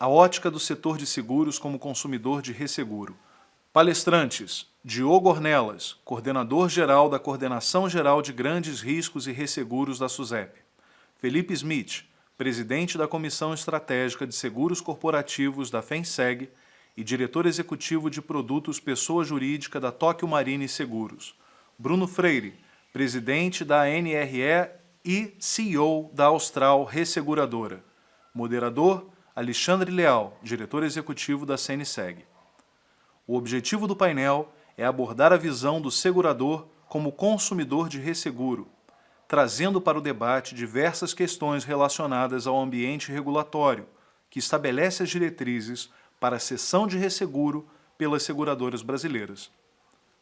A ótica do setor de seguros como consumidor de resseguro. Palestrantes: Diogo Ornelas, coordenador-geral da Coordenação Geral de Grandes Riscos e Resseguros da SUSEP. Felipe Smith, presidente da Comissão Estratégica de Seguros Corporativos da FENSEG e diretor executivo de produtos pessoa jurídica da Tóquio Marine Seguros. Bruno Freire, presidente da ANRE e CEO da Austral Resseguradora. Moderador, Alexandre Leal, diretor executivo da CNSEG. O objetivo do painel é abordar a visão do segurador como consumidor de resseguro, trazendo para o debate diversas questões relacionadas ao ambiente regulatório, que estabelece as diretrizes para a cessão de resseguro pelas seguradoras brasileiras.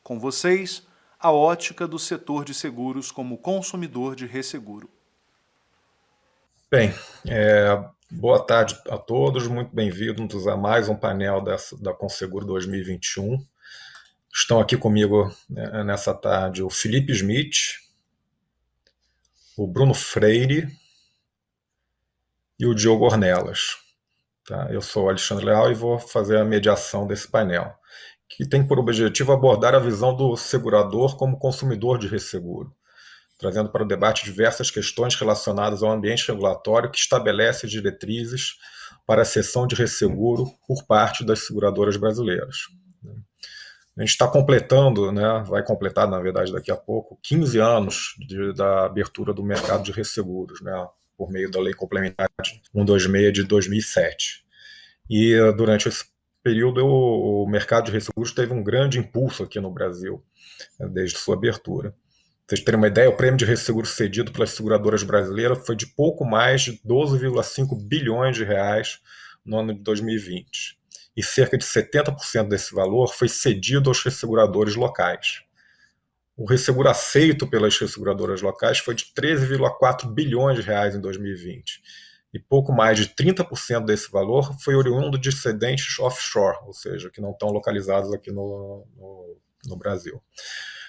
Com vocês, a ótica do setor de seguros como consumidor de resseguro. Bem, boa tarde a todos, muito bem-vindos a mais um painel da Conseguro 2021. Estão aqui comigo nessa tarde o Felipe Smith, o Bruno Freire e o Diogo Ornelas. Tá? Eu sou o Alexandre Leal e vou fazer a mediação desse painel, que tem por objetivo abordar a visão do segurador como consumidor de resseguro, trazendo para o debate diversas questões relacionadas ao ambiente regulatório que estabelece diretrizes para a cessão de resseguro por parte das seguradoras brasileiras. A gente está completando, vai completar, na verdade, daqui a pouco, 15 anos da abertura do mercado de resseguros, por meio da Lei Complementar 126 de 2007. E durante esse período, o mercado de resseguros teve um grande impulso aqui no Brasil, desde sua abertura. Para vocês terem uma ideia, o prêmio de resseguro cedido pelas seguradoras brasileiras foi de pouco mais de 12,5 bilhões de reais no ano de 2020. E cerca de 70% desse valor foi cedido aos resseguradores locais. O resseguro aceito pelas resseguradoras locais foi de 13,4 bilhões de reais em 2020. E pouco mais de 30% desse valor foi oriundo de cedentes offshore, ou seja, que não estão localizados aqui no Brasil.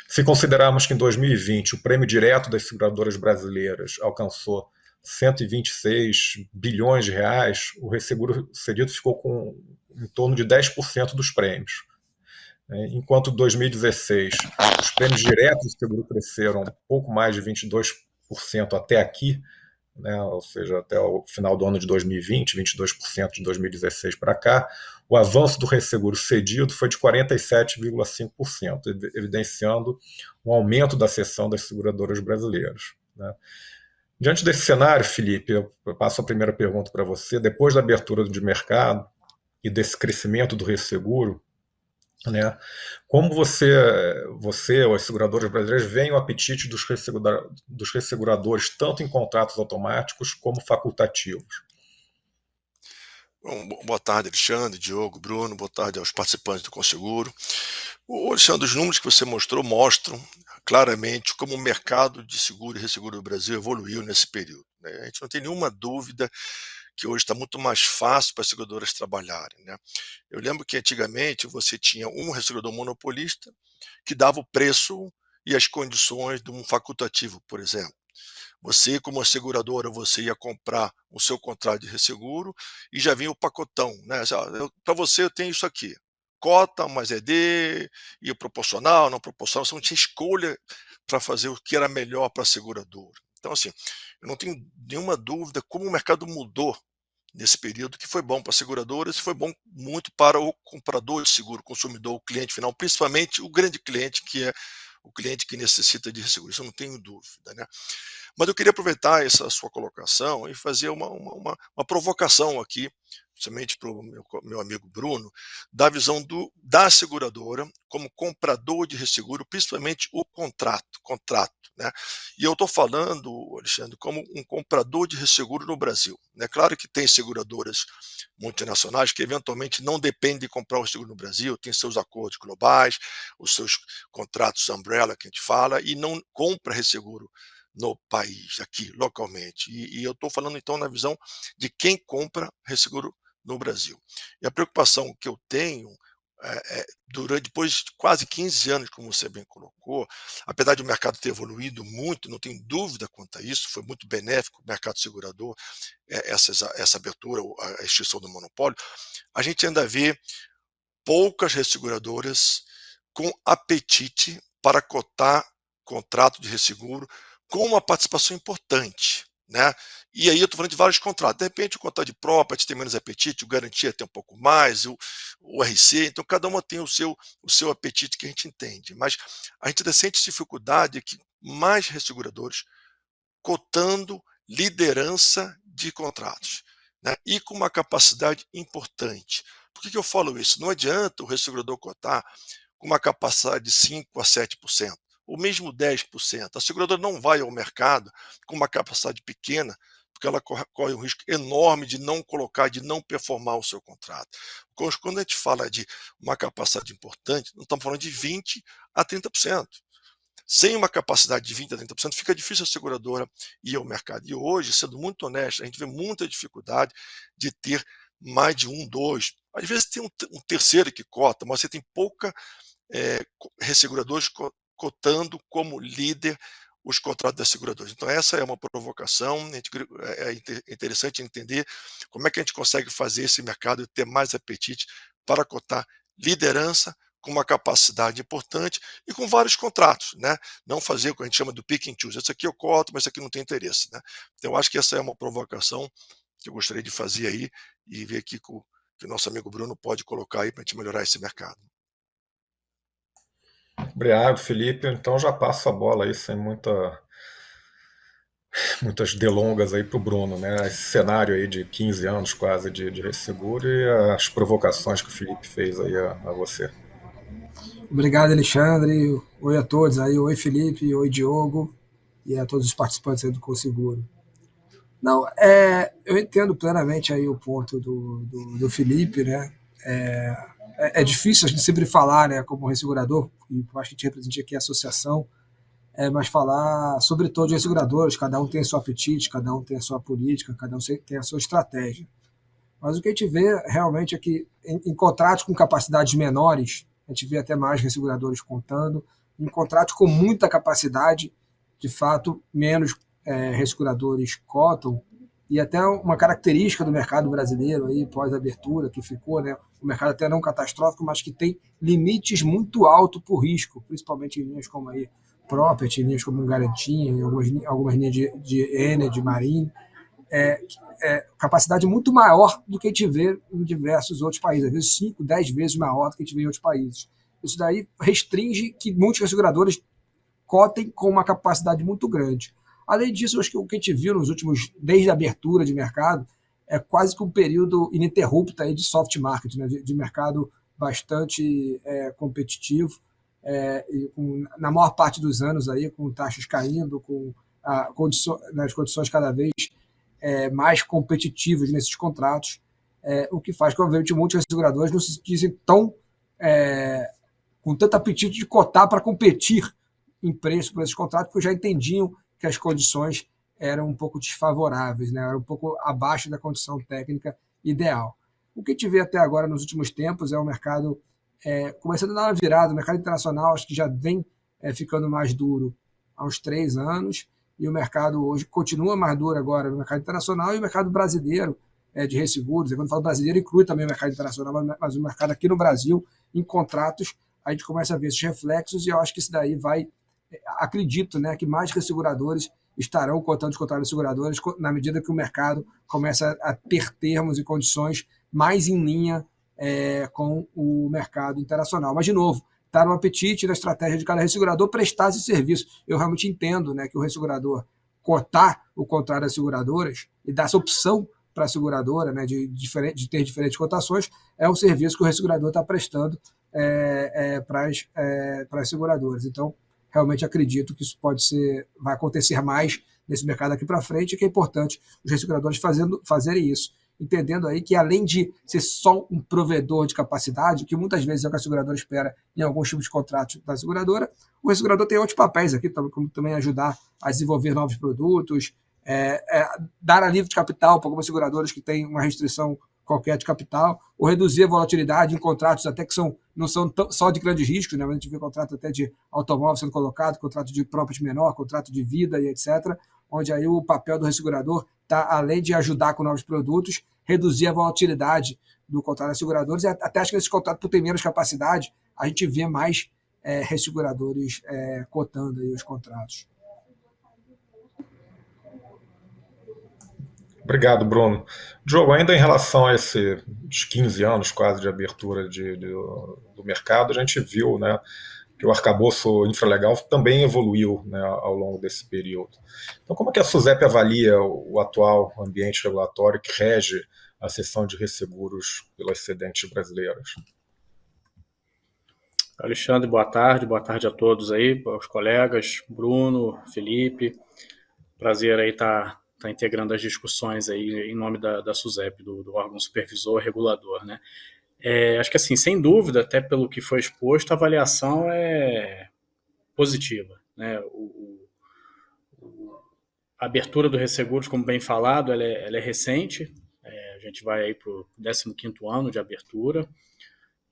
Se considerarmos que em 2020 o prêmio direto das seguradoras brasileiras alcançou 126 bilhões de reais, o resseguro cedido ficou com em torno de 10% dos prêmios. Enquanto em 2016 os prêmios diretos do seguro cresceram pouco mais de 22% até aqui, ou seja, até o final do ano de 2020, 22% de 2016 para cá, o avanço do resseguro cedido foi de 47,5%, evidenciando um aumento da cessão das seguradoras brasileiras. Diante desse cenário, Felipe, eu passo a primeira pergunta para você. Depois da abertura de mercado e desse crescimento do resseguro, como você ou as seguradoras brasileiras veem o apetite dos resseguradores, tanto em contratos automáticos como facultativos? Bom, boa tarde, Alexandre, Diogo, Bruno, boa tarde aos participantes do Conseguro. Alexandre, os números que você mostrou mostram claramente como o mercado de seguro e resseguro do Brasil evoluiu nesse período. A gente não tem nenhuma dúvida que hoje está muito mais fácil para as seguradoras trabalharem. Eu lembro que antigamente você tinha um ressegurador monopolista que dava o preço e as condições de um facultativo, por exemplo. Você, como seguradora, você ia comprar o seu contrato de resseguro e já vinha o pacotão, para você eu tenho isso aqui, cota, mais ED, e o proporcional, não proporcional, você não tinha escolha para fazer o que era melhor para a seguradora. Então, assim, eu não tenho nenhuma dúvida como o mercado mudou nesse período, que foi bom para as seguradoras e foi bom muito para o comprador de seguro, o consumidor, o cliente final, principalmente o grande cliente, que é o cliente que necessita de resseguro, isso eu não tenho dúvida. Mas eu queria aproveitar essa sua colocação e fazer uma provocação aqui, principalmente para o meu amigo Bruno, da visão da seguradora como comprador de resseguro, principalmente o contrato. E eu estou falando, Alexandre, como um comprador de resseguro no Brasil. Claro que tem seguradoras multinacionais que eventualmente não dependem de comprar o seguro no Brasil, tem seus acordos globais, os seus contratos umbrella que a gente fala, e não compra resseguro no país, aqui, localmente. E eu estou falando, então, na visão de quem compra resseguro no Brasil. E a preocupação que eu tenho, depois de quase 15 anos, como você bem colocou, apesar de o mercado ter evoluído muito, não tem dúvida quanto a isso, foi muito benéfico o mercado segurador, essa abertura, a extinção do monopólio, a gente ainda vê poucas resseguradoras com apetite para cotar contrato de resseguro com uma participação importante, né? E aí eu estou falando de vários contratos. De repente o contrato de property tem menos apetite, o garantia tem um pouco mais, o RC, então cada uma tem o seu apetite que a gente entende. Mas a gente ainda sente dificuldade que mais resseguradores cotando liderança de contratos, né? E com uma capacidade importante. Por que eu falo isso? Não adianta o ressegurador cotar com uma capacidade de 5% a 7%, ou mesmo 10%. A seguradora não vai ao mercado com uma capacidade pequena, porque ela corre um risco enorme de não colocar, de não performar o seu contrato. Quando a gente fala de uma capacidade importante, não estamos falando de 20% a 30%. Sem uma capacidade de 20% a 30%, fica difícil a seguradora ir ao mercado. E hoje, sendo muito honesto, a gente vê muita dificuldade de ter mais de um, dois. Às vezes tem um terceiro que cota, mas você tem pouca resseguradores cotando como líder os contratos das seguradoras. Então, essa é uma provocação. É interessante entender como é que a gente consegue fazer esse mercado ter mais apetite para cotar liderança com uma capacidade importante e com vários contratos, né? Não fazer o que a gente chama do pick and choose. Esse aqui eu coto, mas esse aqui não tem interesse, né? Então, eu acho que essa é uma provocação que eu gostaria de fazer aí e ver aqui que o nosso amigo Bruno pode colocar aí para a gente melhorar esse mercado. Obrigado, Felipe. Então já passo a bola aí sem muitas delongas aí para o Bruno, né? Esse cenário aí de 15 anos quase de resseguro e as provocações que o Felipe fez aí a você. Obrigado, Alexandre. Oi a todos aí. Oi, Felipe. Oi, Diogo. E a todos os participantes aí do Conseguro. Não, eu entendo plenamente aí o ponto do Felipe, né? É difícil a gente sempre falar, né, como ressegurador, e eu acho que a gente representa aqui a associação, mas falar sobre todos os resseguradores, cada um tem seu apetite, cada um tem a sua política, cada um tem a sua estratégia. Mas o que a gente vê realmente é que em contratos com capacidades menores, a gente vê até mais resseguradores contando, em contratos com muita capacidade, de fato, menos resseguradores cotam, e até uma característica do mercado brasileiro aí pós-abertura que ficou, né, o mercado até não catastrófico, mas que tem limites muito altos por risco, principalmente em linhas como aí property, em linhas como garantia, em algumas linhas de energy, marine, capacidade muito maior do que a gente vê em diversos outros países, às vezes 5, 10 vezes maior do que a gente vê em outros países. Isso daí restringe que muitos seguradores cotem com uma capacidade muito grande. Além disso, acho que o que a gente viu nos últimos, desde a abertura de mercado, é quase que um período ininterrupto aí de soft market, né, de mercado bastante competitivo, na maior parte dos anos aí, com taxas caindo, com nas condições cada vez mais competitivas nesses contratos, o que faz que, obviamente, muitos seguradores não se dizem com tanto apetite de cotar para competir em preço por esses contratos, porque já entendiam que as condições eram um pouco desfavoráveis, né? Era um pouco abaixo da condição técnica ideal. O que a gente vê até agora nos últimos tempos é o mercado começando a dar uma virada. O mercado internacional acho que já vem ficando mais duro há uns 3 anos, e o mercado hoje continua mais duro agora no mercado internacional, e o mercado brasileiro de resseguros, e quando falo brasileiro inclui também o mercado internacional, mas o mercado aqui no Brasil, em contratos, a gente começa a ver esses reflexos, e eu acho que isso daí vai, acredito, né, que mais resseguradores estarão cotando os contratos de seguradoras na medida que o mercado começa a ter termos e condições mais em linha com o mercado internacional. Mas, de novo, está no apetite da estratégia de cada ressegurador prestar esse serviço. Eu realmente entendo, né, que o ressegurador cotar o contrato das seguradoras e dar essa opção para a seguradora, né, de ter diferentes cotações, é um serviço que o ressegurador está prestando para as seguradoras. Então, realmente acredito que isso vai acontecer mais nesse mercado aqui para frente, e que é importante os resseguradores fazerem isso, entendendo aí que, além de ser só um provedor de capacidade, que muitas vezes é o que a seguradora espera em alguns tipos de contratos da seguradora, o ressegurador tem outros papéis aqui, como também ajudar a desenvolver novos produtos, dar alívio de capital para algumas seguradoras que têm uma restrição qualquer de capital, ou reduzir a volatilidade em contratos até que são não são só de grandes riscos, né? A gente vê contrato até de automóvel sendo colocado, contrato de property menor, contrato de vida e etc., onde aí o papel do ressegurador está, além de ajudar com novos produtos, reduzir a volatilidade do contrato das seguradoras, e até acho que nesses contratos, por ter menos capacidade, a gente vê mais resseguradores cotando aí os contratos. Obrigado, Bruno. Diogo, ainda em relação a esses 15 anos quase de abertura do mercado, a gente viu, né, que o arcabouço infralegal também evoluiu, né, ao longo desse período. Então, como é que a SUSEP avalia o atual ambiente regulatório que rege a cessão de resseguros pelas cedentes brasileiras? Alexandre, boa tarde a todos aí, aos colegas, Bruno, Felipe. Prazer aí estar integrando as discussões aí em nome da SUSEP, do órgão supervisor regulador, né? Acho que assim, sem dúvida, até pelo que foi exposto, a avaliação é positiva, né? A abertura do resseguros, como bem falado, ela é recente, a gente vai aí para o 15º ano de abertura,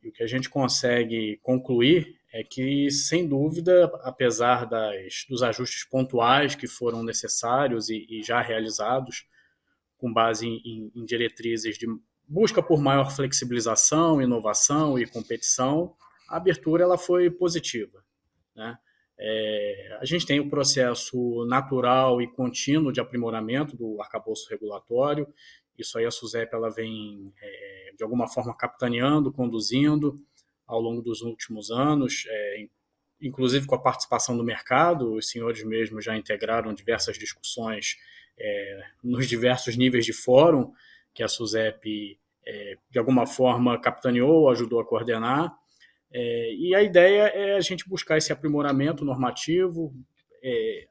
e o que a gente consegue concluir é que, sem dúvida, apesar dos ajustes pontuais que foram necessários e já realizados, com base em diretrizes de busca por maior flexibilização, inovação e competição, a abertura ela foi positiva, né? A gente tem o processo natural e contínuo de aprimoramento do arcabouço regulatório. Isso aí a SUSEP ela vem, de alguma forma, capitaneando, conduzindo ao longo dos últimos anos, inclusive com a participação do mercado. Os senhores mesmos já integraram diversas discussões nos diversos níveis de fórum que a SUSEP, de alguma forma, capitaneou, ajudou a coordenar. E a ideia é a gente buscar esse aprimoramento normativo,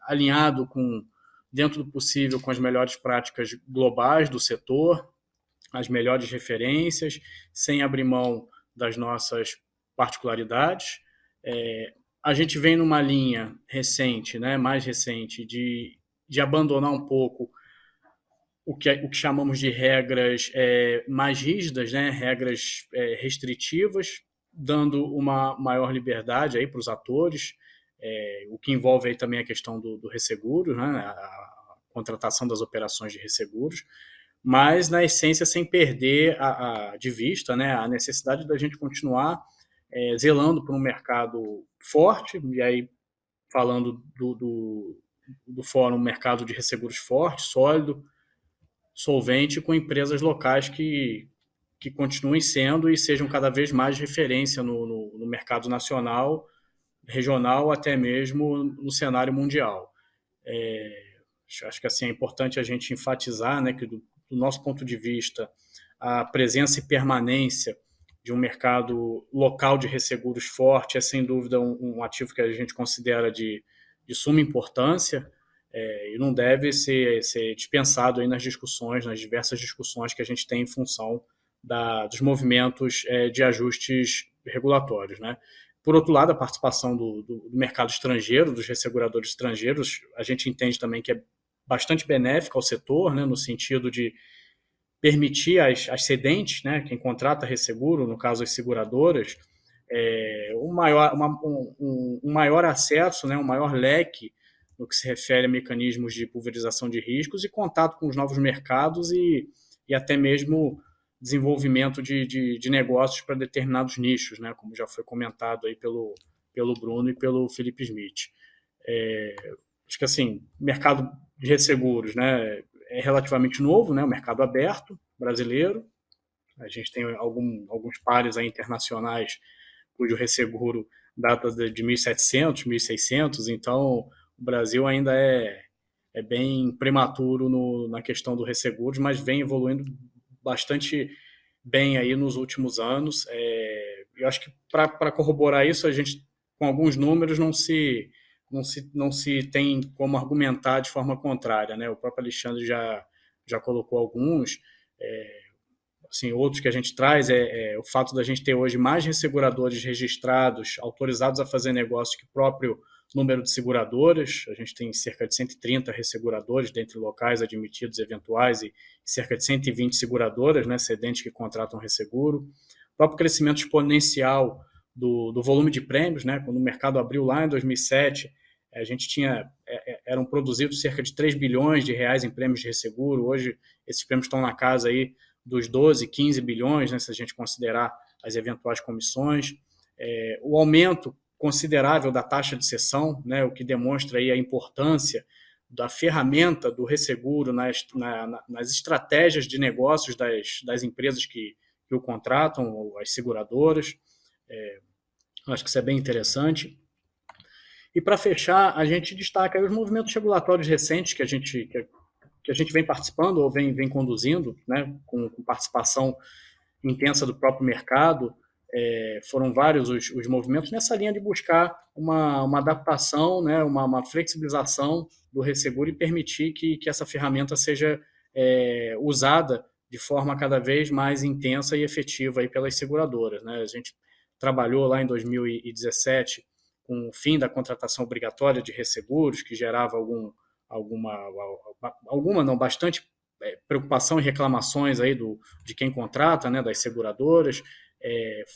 alinhado com, dentro do possível, com as melhores práticas globais do setor, as melhores referências, sem abrir mão das nossas particularidades. A gente vem numa linha recente, né, mais recente, de abandonar um pouco o que chamamos de regras mais rígidas, né, regras restritivas, dando uma maior liberdade aí para os atores, o que envolve aí também a questão do resseguro, né, a contratação das operações de resseguros, mas, na essência, sem perder de vista, né, a necessidade da gente continuar zelando por um mercado forte, e aí falando do fórum mercado de resseguros forte, sólido, solvente, com empresas locais que continuem sendo e sejam cada vez mais referência no mercado nacional, regional, até mesmo no cenário mundial. Acho que assim, é importante a gente enfatizar, né, que do nosso ponto de vista, a presença e permanência de um mercado local de resseguros forte é, sem dúvida, um ativo que a gente considera de suma importância, e não deve ser dispensado aí nas diversas discussões que a gente tem em função dos movimentos de ajustes regulatórios, né? Por outro lado, a participação do mercado estrangeiro, dos resseguradores estrangeiros, a gente entende também que é bastante benéfica ao setor, né, no sentido de permitir às cedentes, né, quem contrata resseguro, no caso as seguradoras, um maior acesso, né, um maior leque no que se refere a mecanismos de pulverização de riscos e contato com os novos mercados e até mesmo desenvolvimento de negócios para determinados nichos, né, como já foi comentado aí pelo Bruno e pelo Felipe Smith. Acho que assim, o mercado de resseguros, né, é relativamente novo, né, o mercado aberto brasileiro. A gente tem alguns pares aí internacionais cujo resseguro data de 1700, 1600, então o Brasil ainda é bem prematuro na questão do resseguros, mas vem evoluindo bastante bem aí nos últimos anos. Eu acho que para corroborar isso, a gente, com alguns números, não se tem como argumentar de forma contrária, né? O próprio Alexandre já colocou alguns. Assim, outros que a gente traz o fato da gente ter hoje mais resseguradores registrados, autorizados a fazer negócio que o próprio número de seguradoras. A gente tem cerca de 130 resseguradores dentre locais admitidos eventuais e cerca de 120 seguradoras, né, cedentes que contratam resseguro. O próprio crescimento exponencial do volume de prêmios, né? Quando o mercado abriu lá em 2007, a gente eram produzidos cerca de 3 bilhões de reais em prêmios de resseguro. Hoje, esses prêmios estão na casa aí dos 12, 15 bilhões, né, se a gente considerar as eventuais comissões. O aumento considerável da taxa de cessão, né, o que demonstra aí a importância da ferramenta do resseguro nas estratégias de negócios das empresas que o contratam, as seguradoras. Acho que isso é bem interessante. E para fechar, a gente destaca aí os movimentos regulatórios recentes que a gente vem participando ou vem conduzindo, né, com participação intensa do próprio mercado. Foram vários os movimentos nessa linha de buscar uma adaptação, né, uma flexibilização do resseguro e permitir que essa ferramenta seja usada de forma cada vez mais intensa e efetiva aí pelas seguradoras, né? A gente trabalhou lá em 2017 com o fim da contratação obrigatória de resseguros, que gerava bastante preocupação e reclamações aí de quem contrata, né, das seguradoras.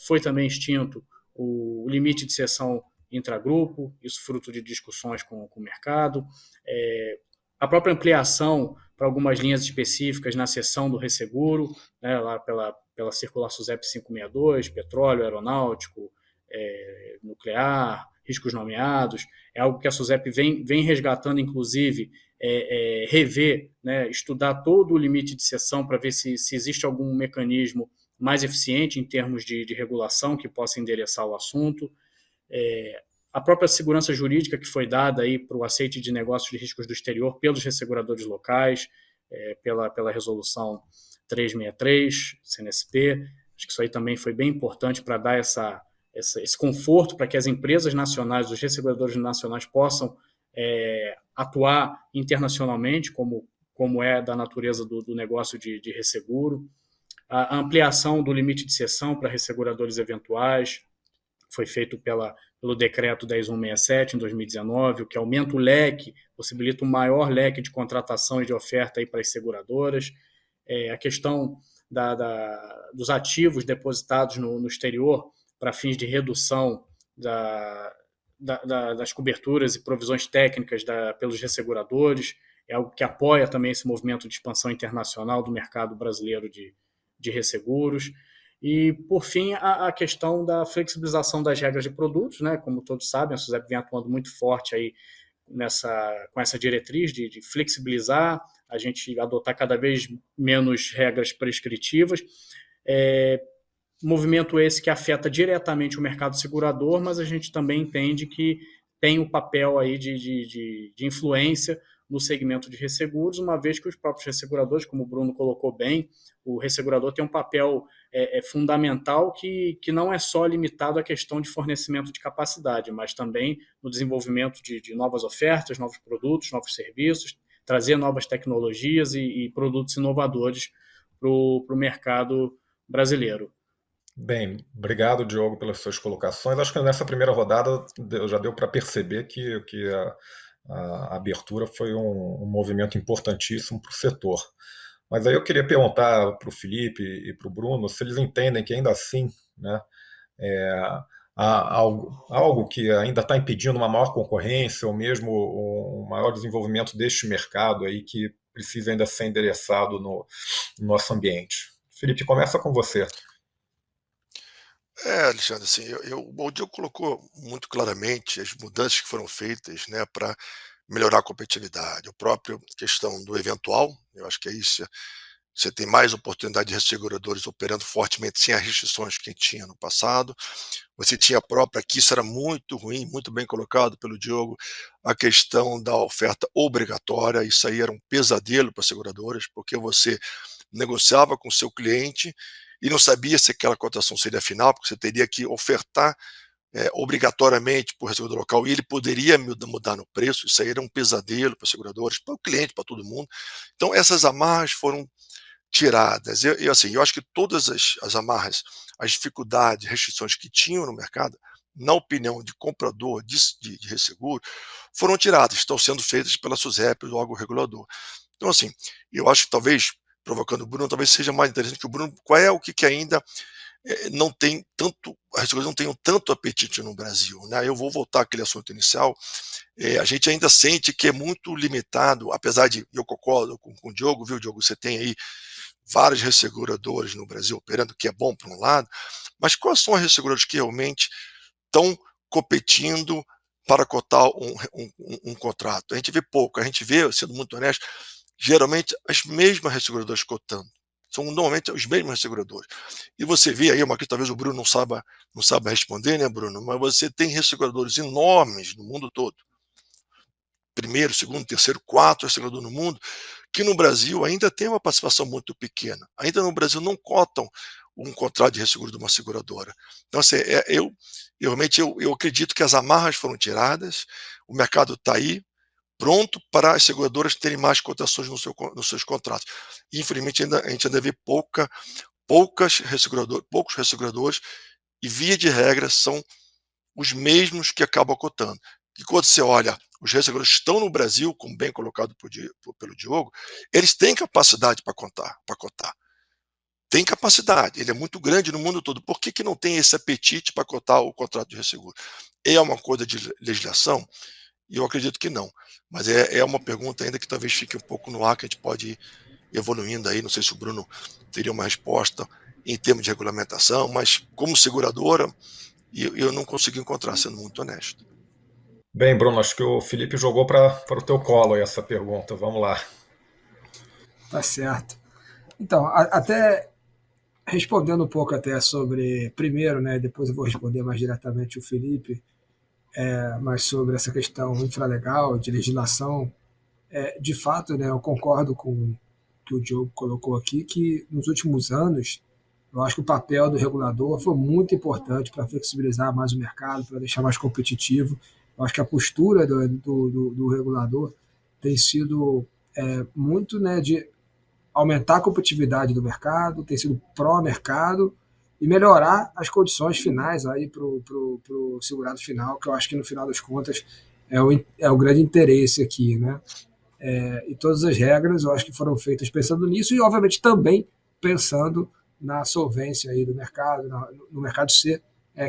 Foi também extinto o limite de cessão intragrupo, isso fruto de discussões com o mercado. A própria ampliação para algumas linhas específicas na cessão do resseguro, né, lá pela circular SUSEP 562, petróleo, aeronáutico, nuclear, riscos nomeados, é algo que a SUSEP vem resgatando, inclusive, rever, né, estudar todo o limite de cessão para ver se existe algum mecanismo mais eficiente em termos de regulação que possa endereçar o assunto. A própria segurança jurídica que foi dada para o aceite de negócios de riscos do exterior pelos resseguradores locais, pela resolução 363, CNSP, acho que isso aí também foi bem importante para dar esse conforto para que as empresas nacionais, os resseguradores nacionais possam atuar internacionalmente, como é da natureza do negócio de resseguro. A ampliação do limite de cessão para resseguradores eventuais foi feito pelo decreto 10167, em 2019, o que aumenta o leque, possibilita um maior leque de contratação e de oferta aí para as seguradoras. A questão dos ativos depositados no exterior para fins de redução das coberturas e provisões técnicas pelos resseguradores, é algo que apoia também esse movimento de expansão internacional do mercado brasileiro de resseguros. E, por fim, a questão da flexibilização das regras de produtos, né? Como todos sabem, a SUSEP vem atuando muito forte aí com essa diretriz de flexibilizar, a gente adotar cada vez menos regras prescritivas. Movimento esse que afeta diretamente o mercado segurador, mas a gente também entende que tem o papel aí de influência no segmento de resseguros, uma vez que os próprios resseguradores, como o Bruno colocou bem, o ressegurador tem um papel fundamental que não é só limitado à questão de fornecimento de capacidade, mas também no desenvolvimento de novas ofertas, novos produtos, novos serviços, trazer novas tecnologias e produtos inovadores para o mercado brasileiro. Bem, obrigado, Diogo, pelas suas colocações. Acho que nessa primeira rodada já deu para perceber que a abertura foi um movimento importantíssimo para o setor. Mas aí eu queria perguntar para o Felipe e para o Bruno se eles entendem que ainda assim, né, há algo que ainda está impedindo uma maior concorrência ou mesmo um maior desenvolvimento deste mercado aí que precisa ainda ser endereçado no nosso ambiente. Felipe, começa com você. Alexandre, assim, o Diogo colocou muito claramente as mudanças que foram feitas, né, para melhorar a competitividade. A própria questão do eventual, eu acho que é isso. Você tem mais oportunidade de resseguradores operando fortemente sem as restrições que tinha no passado. Você tinha a própria, que isso era muito ruim, muito bem colocado pelo Diogo, a questão da oferta obrigatória. Isso aí era um pesadelo para as seguradoras, porque você negociava com o seu cliente e não sabia se aquela cotação seria final, porque você teria que ofertar obrigatoriamente para o ressegurador local e ele poderia mudar no preço. Isso aí era um pesadelo para os seguradores, para o cliente, para todo mundo. Então essas amarras foram tiradas. Eu acho que todas as amarras, as dificuldades, restrições que tinham no mercado, na opinião de comprador de resseguro, foram tiradas, estão sendo feitas pela SUSEP, o órgão regulador. Então, assim, eu acho que talvez, provocando o Bruno, talvez seja mais interessante que o Bruno, qual é o que ainda não tem tanto, as seguras não tenham tanto apetite no Brasil, né? Eu vou voltar àquele assunto inicial. A gente ainda sente que é muito limitado, apesar de, eu concordo com o Diogo, viu, Diogo, você tem aí várias resseguradoras no Brasil operando, que é bom por um lado, mas quais são as resseguradoras que realmente estão competindo para cotar um contrato? A gente vê pouco, a gente vê, sendo muito honesto, geralmente as mesmas resseguradoras cotando. São normalmente os mesmos resseguradores. E você vê aí, uma que talvez o Bruno não saiba responder, né, Bruno? Mas você tem resseguradores enormes no mundo todo. Primeiro, segundo, terceiro, quarto ressegurador no mundo, que no Brasil ainda tem uma participação muito pequena. Ainda no Brasil não cotam um contrato de resseguro de uma seguradora. Então, assim, realmente eu acredito que as amarras foram tiradas, o mercado está aí, pronto para as seguradoras terem mais cotações nos seus contratos. E, infelizmente, a gente ainda vê poucos resseguradores, e, via de regra, são os mesmos que acabam cotando. E quando você olha, os resseguradores estão no Brasil, como bem colocado pelo Diogo, eles têm capacidade para cotar. Tem capacidade, ele é muito grande no mundo todo. Por que não tem esse apetite para cotar o contrato de resseguro? É uma coisa de legislação? E eu acredito que não. Mas é uma pergunta ainda que talvez fique um pouco no ar, que a gente pode ir evoluindo aí. Não sei se o Bruno teria uma resposta em termos de regulamentação, mas como seguradora, eu não consegui encontrar, sendo muito honesto. Bem, Bruno, acho que o Felipe jogou para o teu colo aí essa pergunta. Vamos lá. Tá certo. Então, até respondendo um pouco até sobre, primeiro, né, depois eu vou responder mais diretamente o Felipe, mas sobre essa questão infralegal, de legislação, de fato, né, eu concordo com o que o Diogo colocou aqui, que nos últimos anos, eu acho que o papel do regulador foi muito importante para flexibilizar mais o mercado, para deixar mais competitivo. Eu acho que a postura do regulador tem sido muito, né, de aumentar a competitividade do mercado, tem sido pró-mercado e melhorar as condições finais aí para o segurado final, que eu acho que no final das contas é o grande interesse aqui, né? E todas as regras eu acho que foram feitas pensando nisso e obviamente também pensando na solvência aí do mercado, no mercado C,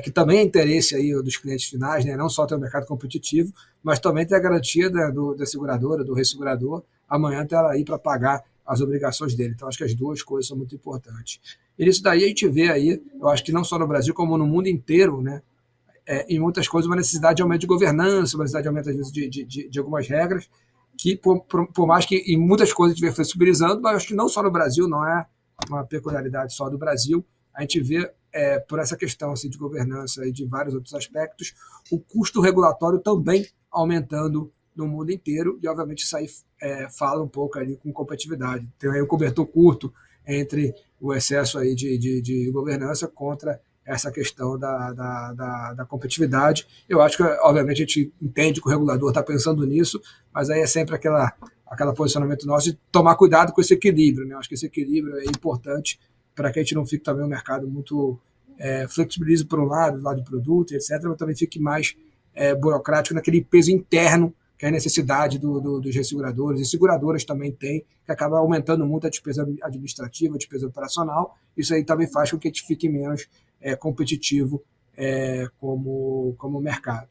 que também é interesse aí dos clientes finais, né? Não só ter um mercado competitivo, mas também ter a garantia da seguradora, do ressegurador, amanhã ter ela aí para pagar as obrigações dele. Então acho que as duas coisas são muito importantes. E isso daí a gente vê aí, eu acho que não só no Brasil, como no mundo inteiro, né? Em muitas coisas, uma necessidade de aumento de governança, uma necessidade de aumento, às vezes, de algumas regras, que por mais que em muitas coisas a gente estiver flexibilizando, mas acho que não só no Brasil, não é uma peculiaridade só do Brasil, a gente vê, por essa questão assim, de governança e de vários outros aspectos, o custo regulatório também aumentando no mundo inteiro, e obviamente isso aí fala um pouco ali com competitividade. Tem aí um cobertor curto entre o excesso aí de governança contra essa questão da competitividade. Eu acho que, obviamente, a gente entende que o regulador está pensando nisso, mas aí é sempre aquele posicionamento nosso de tomar cuidado com esse equilíbrio. Né? Eu acho que esse equilíbrio é importante para que a gente não fique também um mercado muito flexibilize por um lado, do lado de produto, etc., mas também fique mais burocrático naquele peso interno que é a necessidade dos resseguradores, e seguradoras também tem, que acaba aumentando muito a despesa administrativa, a despesa operacional. Isso aí também faz com que a gente fique menos competitivo como mercado.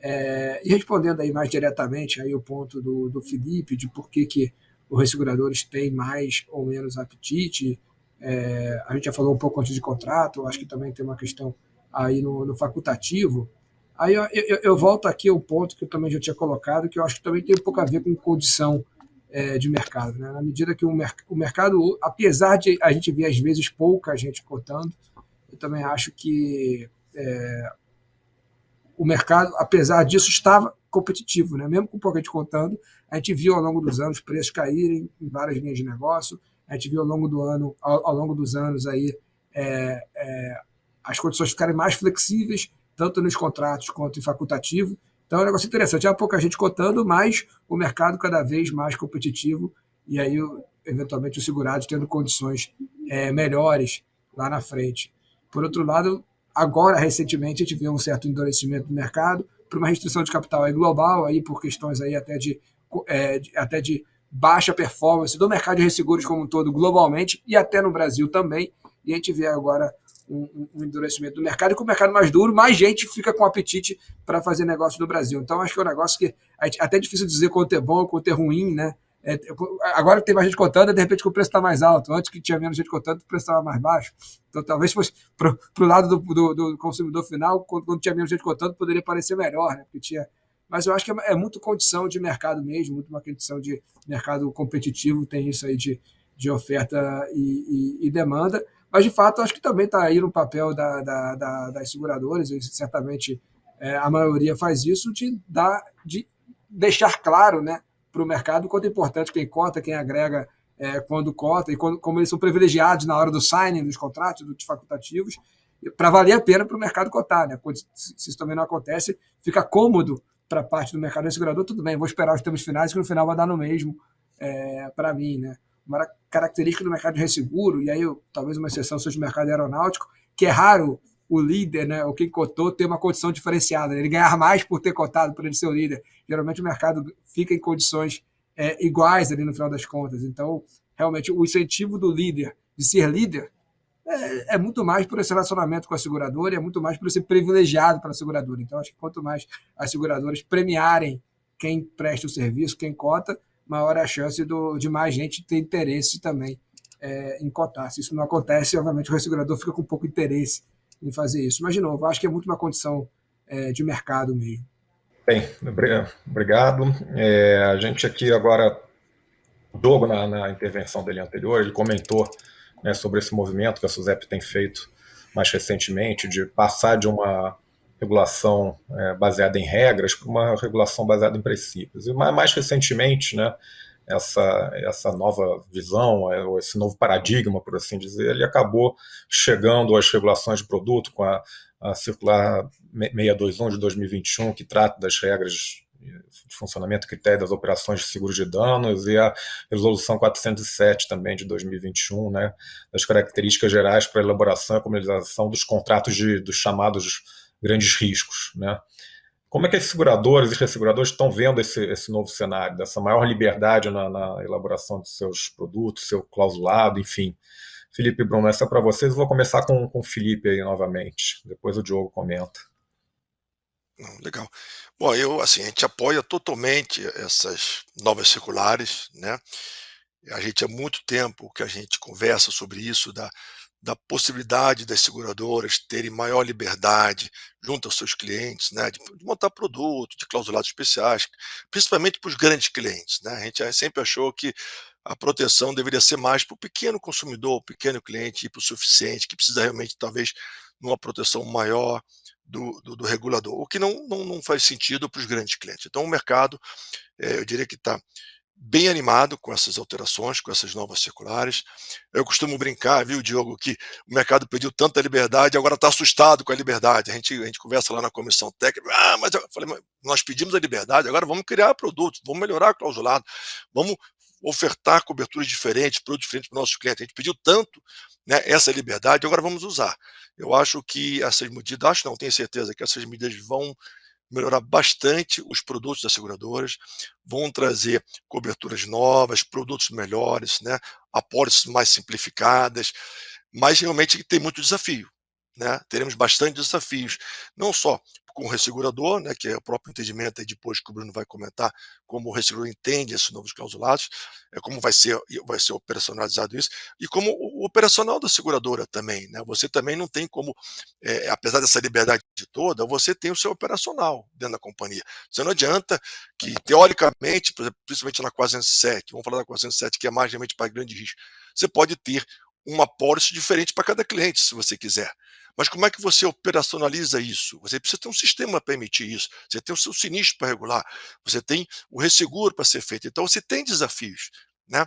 E respondendo aí mais diretamente aí o ponto do Felipe, de por que os resseguradores têm mais ou menos apetite, a gente já falou um pouco antes de contrato, eu acho que também tem uma questão aí no facultativo. Aí eu volto aqui ao ponto que eu também já tinha colocado, que eu acho que também tem um pouco a ver com condição de mercado. Né? Na medida que o mercado, apesar de a gente ver às vezes pouca gente cotando, eu também acho que o mercado, apesar disso, estava competitivo. Né? Mesmo com pouca gente cotando, a gente viu ao longo dos anos preços caírem em várias linhas de negócio, a gente viu ao longo dos anos aí, as condições ficarem mais flexíveis, tanto nos contratos quanto em facultativo. Então é um negócio interessante. Há pouca gente cotando, mas o mercado cada vez mais competitivo e aí, eventualmente, os segurados tendo condições melhores lá na frente. Por outro lado, agora, recentemente, a gente vê um certo endurecimento do mercado por uma restrição de capital aí global, aí por questões aí até de baixa performance do mercado de resseguros como um todo, globalmente, e até no Brasil também. E a gente vê agora um endurecimento do mercado, e com o mercado mais duro, mais gente fica com apetite para fazer negócio no Brasil. Então, acho que é um negócio que até é difícil dizer quanto é bom, quanto é ruim, né? Agora tem mais gente cotando, de repente o preço está mais alto. Antes que tinha menos gente cotando, o preço estava mais baixo. Então, talvez fosse para o lado do consumidor final, quando tinha menos gente cotando, poderia parecer melhor, né? Porque tinha. Mas eu acho que é muito condição de mercado mesmo, muito uma condição de mercado competitivo, tem isso aí de oferta e demanda. Mas, de fato, acho que também está aí no papel das seguradoras, e certamente a maioria faz isso, de deixar claro, né, para o mercado quanto é importante quem cota, quem agrega quando cota, e como eles são privilegiados na hora do signing dos contratos, dos facultativos, para valer a pena para o mercado cotar. Né? Se isso também não acontece, fica cômodo para a parte do mercado segurador, tudo bem, vou esperar os termos finais, que no final vai dar no mesmo para mim. Né? Uma característica do mercado de resseguro, e aí talvez uma exceção seja o mercado aeronáutico, que é raro o líder, né, ou quem cotou, ter uma condição diferenciada, ele ganhar mais por ter cotado, por ele ser o líder. Geralmente o mercado fica em condições iguais ali no final das contas. Então, realmente, o incentivo do líder de ser líder é muito mais por esse relacionamento com a seguradora, e é muito mais por ser privilegiado pela seguradora. Então, acho que quanto mais as seguradoras premiarem quem presta o serviço, quem cota, maior é a chance de mais gente ter interesse também em cotar. Se isso não acontece, obviamente o ressegurador fica com pouco interesse em fazer isso. Mas, de novo, acho que é muito uma condição de mercado mesmo. Bem, obrigado. A gente aqui agora, o Diogo, na intervenção dele anterior, ele comentou, né, sobre esse movimento que a SUSEP tem feito mais recentemente, de passar de uma regulação baseada em regras para uma regulação baseada em princípios. E mais recentemente, né, essa nova visão, ou esse novo paradigma, por assim dizer, ele acabou chegando às regulações de produto com a Circular 621 de 2021, que trata das regras de funcionamento e critério das operações de seguro de danos, e a Resolução 407 também de 2021, né, das características gerais para a elaboração e comercialização dos contratos dos chamados grandes riscos, né. Como é que as seguradoras e resseguradores estão vendo esse novo cenário, dessa maior liberdade na elaboração de seus produtos, seu clausulado, enfim? Felipe e Bruno, essa é para vocês. Eu vou começar com o Felipe aí novamente, depois o Diogo comenta. Legal. Bom, a gente apoia totalmente essas novas circulares, né? A gente há muito tempo que a gente conversa sobre isso, da possibilidade das seguradoras terem maior liberdade junto aos seus clientes, né, de montar produto, de clausulados especiais, principalmente para os grandes clientes, né? A gente sempre achou que a proteção deveria ser mais para o pequeno consumidor, o pequeno cliente, e para o suficiente, que precisa realmente, talvez, de uma proteção maior do regulador, o que não faz sentido para os grandes clientes. Então, o mercado, eu diria que está bem animado com essas alterações, com essas novas circulares. Eu costumo brincar, viu, Diogo, que o mercado pediu tanta liberdade, agora está assustado com a liberdade. A gente conversa lá na comissão técnica, mas eu falei, mas nós pedimos a liberdade, agora vamos criar produtos, vamos melhorar o clausulado, vamos ofertar coberturas diferentes, produtos diferentes para os nossos clientes. A gente pediu tanto, né, essa liberdade, agora vamos usar. Eu acho que essas medidas, tenho certeza que essas medidas vão melhorar bastante os produtos das seguradoras, vão trazer coberturas novas, produtos melhores, né, apólices mais simplificadas, mas realmente tem muito desafio, né? Teremos bastante desafios, não só com o ressegurador, né, que é o próprio entendimento aí depois que o Bruno vai comentar como o ressegurador entende esses novos clausulados, como vai ser operacionalizado isso, e como o operacional da seguradora também, né? Você também não tem como, apesar dessa liberdade toda, você tem o seu operacional dentro da companhia. Você não adianta que, teoricamente, por exemplo, principalmente na 407, vamos falar da 407, que é mais realmente para grande risco, você pode ter uma apólice diferente para cada cliente, se você quiser. Mas como é que você operacionaliza isso? Você precisa ter um sistema para emitir isso, você tem o seu sinistro para regular, você tem o resseguro para ser feito. Então você tem desafios, né?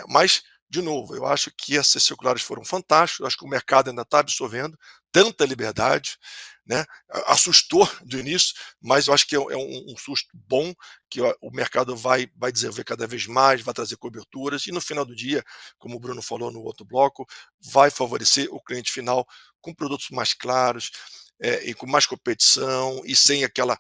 Mas, de novo, eu acho que essas circulares foram fantásticas, eu acho que o mercado ainda está absorvendo tanta liberdade, né? Assustou do início, mas eu acho que é um susto bom, que o mercado vai desenvolver cada vez mais, vai trazer coberturas, e no final do dia, como o Bruno falou no outro bloco, vai favorecer o cliente final com produtos mais claros, e com mais competição, e sem aquela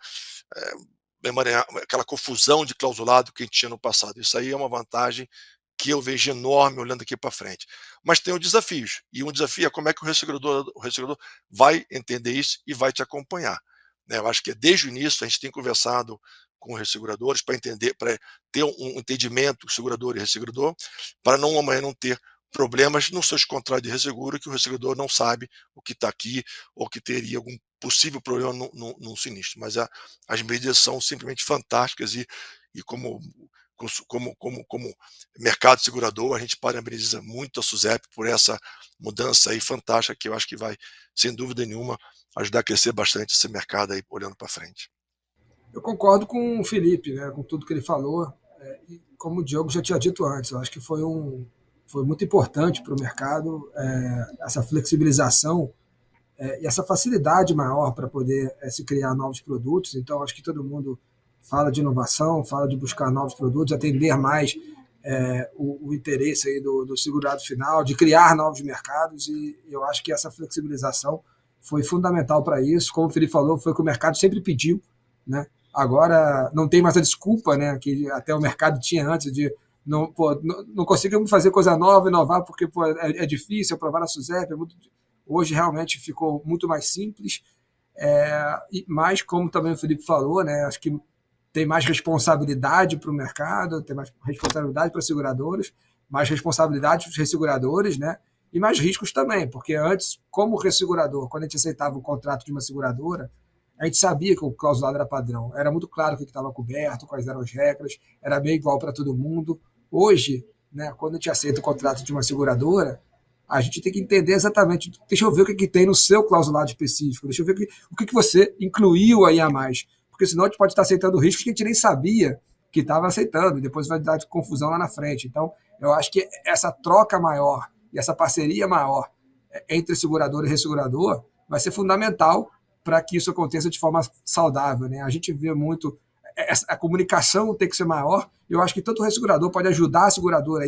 confusão de clausulado que a gente tinha no passado. Isso aí é uma vantagem que eu vejo enorme olhando aqui para frente. Mas tem os desafios, e um desafio é como é que o ressegurador vai entender isso e vai te acompanhar, né? Eu acho que desde o início a gente tem conversado com os resseguradores para entender, para ter um entendimento, segurador e ressegurador, para não amanhã não ter problemas nos seus contratos de resseguro que o ressegurador não sabe o que está aqui ou que teria algum possível problema no sinistro. Mas as medidas são simplesmente fantásticas e como mercado segurador, a gente parabeniza muito a SUSEP por essa mudança aí fantástica que eu acho que vai, sem dúvida nenhuma, ajudar a crescer bastante esse mercado aí olhando para frente. Eu concordo com o Felipe, né, com tudo que ele falou. E como o Diogo já tinha dito antes, eu acho que foi muito importante para o mercado essa flexibilização e essa facilidade maior para poder se criar novos produtos. Então, acho que todo mundo fala de inovação, fala de buscar novos produtos, atender mais o interesse aí do segurado final, de criar novos mercados, e eu acho que essa flexibilização foi fundamental para isso. Como o Felipe falou, foi o que o mercado sempre pediu, né? Agora não tem mais a desculpa, né, que até o mercado tinha antes de não conseguimos fazer coisa nova, inovar, porque é difícil aprovar na SUSEP. Hoje realmente ficou muito mais simples, mas como também o Felipe falou, né, acho que tem mais responsabilidade para o mercado, tem mais responsabilidade para os seguradores, mais responsabilidade para os resseguradores, né, e mais riscos também, porque antes, como ressegurador, quando a gente aceitava o contrato de uma seguradora, a gente sabia que o clausulado era padrão, era muito claro o que estava coberto, quais eram as regras, era bem igual para todo mundo. Hoje, né, quando a gente aceita o contrato de uma seguradora, a gente tem que entender exatamente, deixa eu ver o que tem no seu clausulado específico, deixa eu ver o que você incluiu aí a mais, porque senão a gente pode estar aceitando riscos que a gente nem sabia que estava aceitando, e depois vai dar confusão lá na frente. Então, eu acho que essa troca maior e essa parceria maior entre segurador e ressegurador vai ser fundamental para que isso aconteça de forma saudável, né? A gente vê muito a comunicação tem que ser maior. Eu acho que tanto o ressegurador pode ajudar a seguradora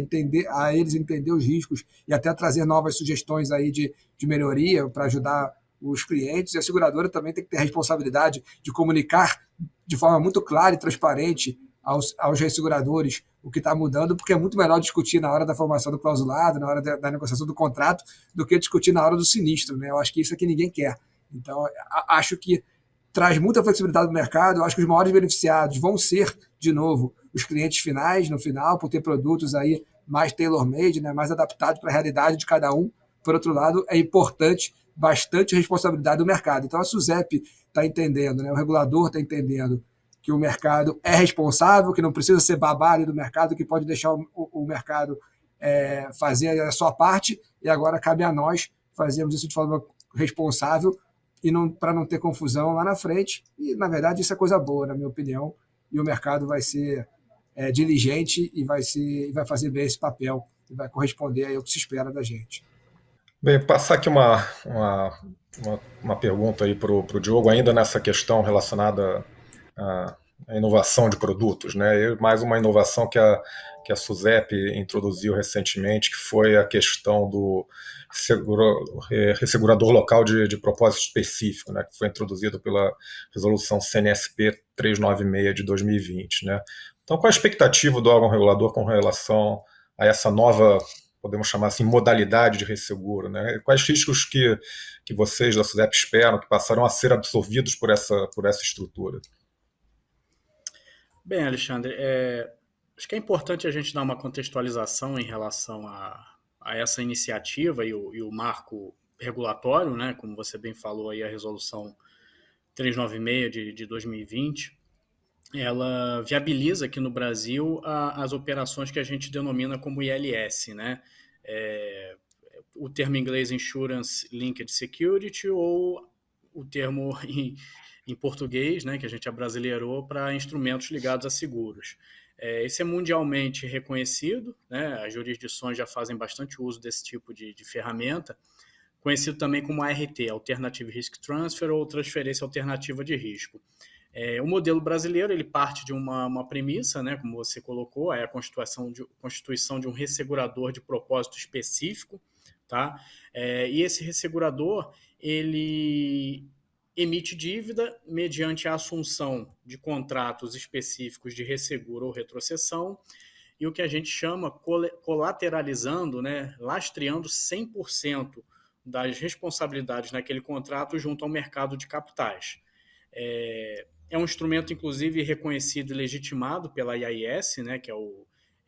a eles entender os riscos e até trazer novas sugestões aí de melhoria para ajudar os clientes. E a seguradora também tem que ter a responsabilidade de comunicar de forma muito clara e transparente aos resseguradores o que está mudando, porque é muito melhor discutir na hora da formação do clausulado, na hora da negociação do contrato, do que discutir na hora do sinistro, né? Eu acho que isso é que ninguém quer. Então, acho que traz muita flexibilidade no mercado. Eu acho que os maiores beneficiados vão ser, de novo, os clientes finais, no final, por ter produtos aí mais tailor-made, né, mais adaptados para a realidade de cada um. Por outro lado, é importante, bastante responsabilidade do mercado. Então, a SUSEP está entendendo, né, o regulador está entendendo que o mercado é responsável, que não precisa ser babá do mercado, que pode deixar o mercado fazer a sua parte, e agora cabe a nós fazermos isso de forma responsável e para não ter confusão lá na frente. E, na verdade, isso é coisa boa, na minha opinião, e o mercado vai ser diligente e vai fazer bem esse papel e vai corresponder aí ao que se espera da gente. Bem, passar aqui uma pergunta aí para o Diogo, ainda nessa questão relacionada à inovação de produtos, né? Mais uma inovação que a SUSEP introduziu recentemente, que foi a questão do ressegurador local de propósito específico, né, que foi introduzido pela resolução CNSP 396 de 2020. Né? Então, qual a expectativa do órgão regulador com relação a essa nova, podemos chamar assim, modalidade de resseguro? Né? Quais riscos que vocês da SUSEP esperam que passarão a ser absorvidos por essa estrutura? Bem, Alexandre, acho que é importante a gente dar uma contextualização em relação a essa iniciativa e o marco regulatório, né, como você bem falou aí, a resolução 396 de 2020, ela viabiliza aqui no Brasil as operações que a gente denomina como ILS, né? O termo em inglês Insurance Linked Security, ou o termo em português, né, que a gente abrasileirou, para instrumentos ligados a seguros. Esse é mundialmente reconhecido, né? As jurisdições já fazem bastante uso desse tipo de ferramenta, conhecido também como ART, Alternative Risk Transfer, ou transferência alternativa de risco. O modelo brasileiro ele parte de uma premissa, né, como você colocou, é a constituição de um ressegurador de propósito específico, tá? E esse ressegurador ele emite dívida mediante a assunção de contratos específicos de resseguro ou retrocessão, e o que a gente chama colateralizando, né, lastreando 100% das responsabilidades naquele contrato junto ao mercado de capitais. É um instrumento, inclusive, reconhecido e legitimado pela IAIS, né, que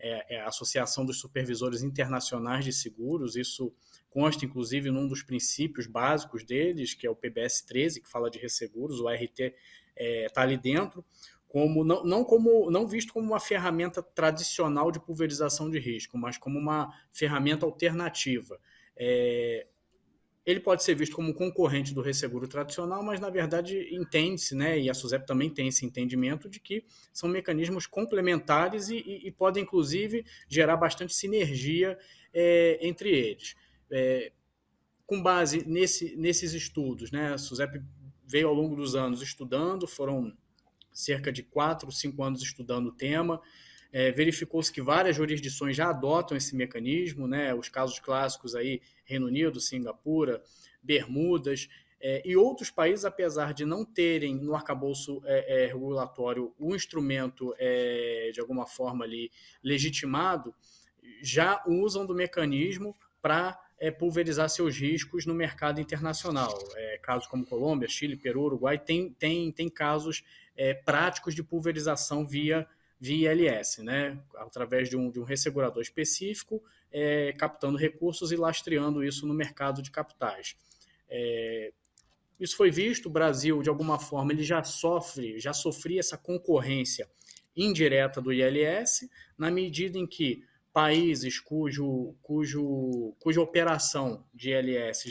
é a Associação dos Supervisores Internacionais de Seguros. Isso consta, inclusive, num dos princípios básicos deles, que é o PBS 13, que fala de resseguros. O RT está ali dentro, não visto como uma ferramenta tradicional de pulverização de risco, mas como uma ferramenta alternativa. Ele pode ser visto como um concorrente do resseguro tradicional, mas, na verdade, entende-se, né, e a SUSEP também tem esse entendimento de que são mecanismos complementares e podem, inclusive, gerar bastante sinergia entre eles. Com base nesses estudos, né, a SUSEP veio ao longo dos anos estudando, foram cerca de 4, 5 anos estudando o tema. Verificou-se que várias jurisdições já adotam esse mecanismo, né? Os casos clássicos aí, Reino Unido, Singapura, Bermudas, e outros países, apesar de não terem no arcabouço regulatório o instrumento de alguma forma ali legitimado, já usam do mecanismo para pulverizar seus riscos no mercado internacional. Casos como Colômbia, Chile, Peru, Uruguai, tem casos práticos de pulverização via ILS, né? Através de um ressegurador específico, captando recursos e lastreando isso no mercado de capitais. Isso foi visto, o Brasil, de alguma forma, ele já sofria essa concorrência indireta do ILS, na medida em que países cuja operação de ILS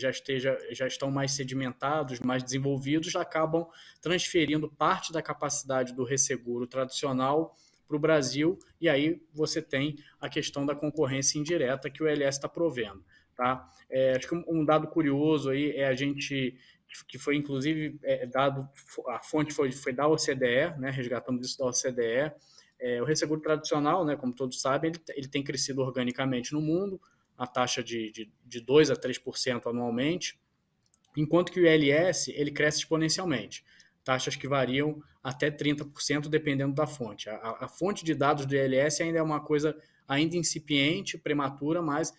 já estão mais sedimentados, mais desenvolvidos, acabam transferindo parte da capacidade do resseguro tradicional para o Brasil, e aí você tem a questão da concorrência indireta que o ILS está provendo. Tá? Acho que um dado curioso aí que foi inclusive dado, a fonte foi da OCDE, né, resgatamos isso da OCDE. O resseguro tradicional, né, como todos sabem, ele tem crescido organicamente no mundo, a taxa de 2% a 3% anualmente, enquanto que o ILS ele cresce exponencialmente, taxas que variam até 30% dependendo da fonte. A fonte de dados do ILS ainda é uma coisa ainda incipiente, prematura, mas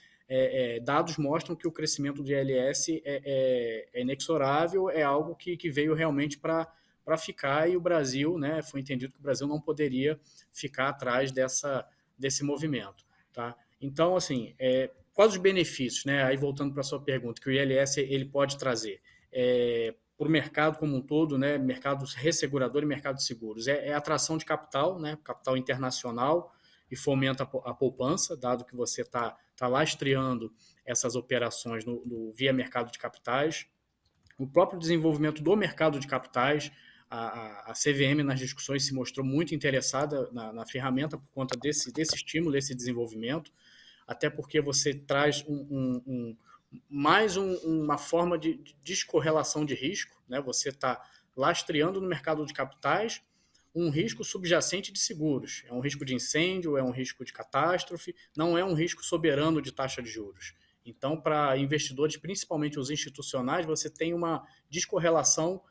dados mostram que o crescimento do ILS é inexorável, é algo que veio realmente para ficar, e o Brasil, né, foi entendido que o Brasil não poderia ficar atrás desse movimento. Tá? Então, assim, quais os benefícios, né, aí voltando para a sua pergunta, que o ILS ele pode trazer para o mercado como um todo, né, mercado ressegurador e mercado de seguros? É atração de capital, né, capital internacional, e fomenta a poupança, dado que você está lastreando essas operações via mercado de capitais. O próprio desenvolvimento do mercado de capitais, a CVM nas discussões se mostrou muito interessada na ferramenta por conta desse estímulo, desse desenvolvimento, até porque você traz mais uma forma de descorrelação de risco, né? Você está lastreando no mercado de capitais um risco subjacente de seguros. É um risco de incêndio, é um risco de catástrofe, não é um risco soberano de taxa de juros. Então, para investidores, principalmente os institucionais, você tem uma descorrelação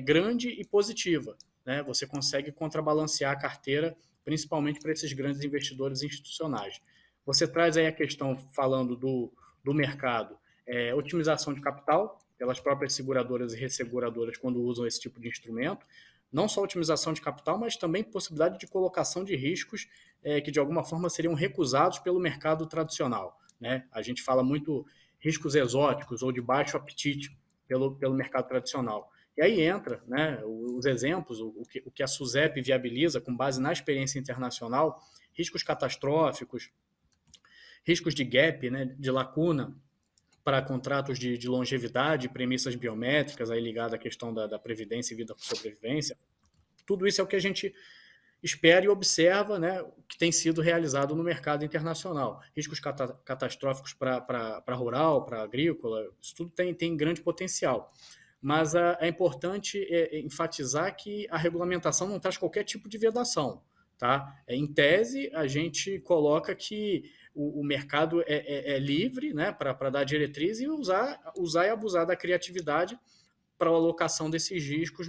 grande e positiva, né? Você consegue contrabalancear a carteira, principalmente para esses grandes investidores institucionais. Você traz aí a questão, falando do mercado, otimização de capital pelas próprias seguradoras e resseguradoras quando usam esse tipo de instrumento. Não só otimização de capital, mas também possibilidade de colocação de riscos que, de alguma forma, seriam recusados pelo mercado tradicional. Né? A gente fala muito riscos exóticos ou de baixo apetite pelo mercado tradicional. E aí entra, né, os exemplos, o que a SUSEP viabiliza com base na experiência internacional, riscos catastróficos, riscos de gap, né, de lacuna para contratos de longevidade, premissas biométricas, aí ligado à questão da previdência e vida por sobrevivência. Tudo isso é o que a gente espera e observa, né, que tem sido realizado no mercado internacional. Riscos catastróficos para rural, para agrícola, isso tudo tem grande potencial. Mas é importante enfatizar que a regulamentação não traz qualquer tipo de vedação. Tá? Em tese, a gente coloca que o mercado é livre, né, para dar diretriz e usar e abusar da criatividade para a alocação desses riscos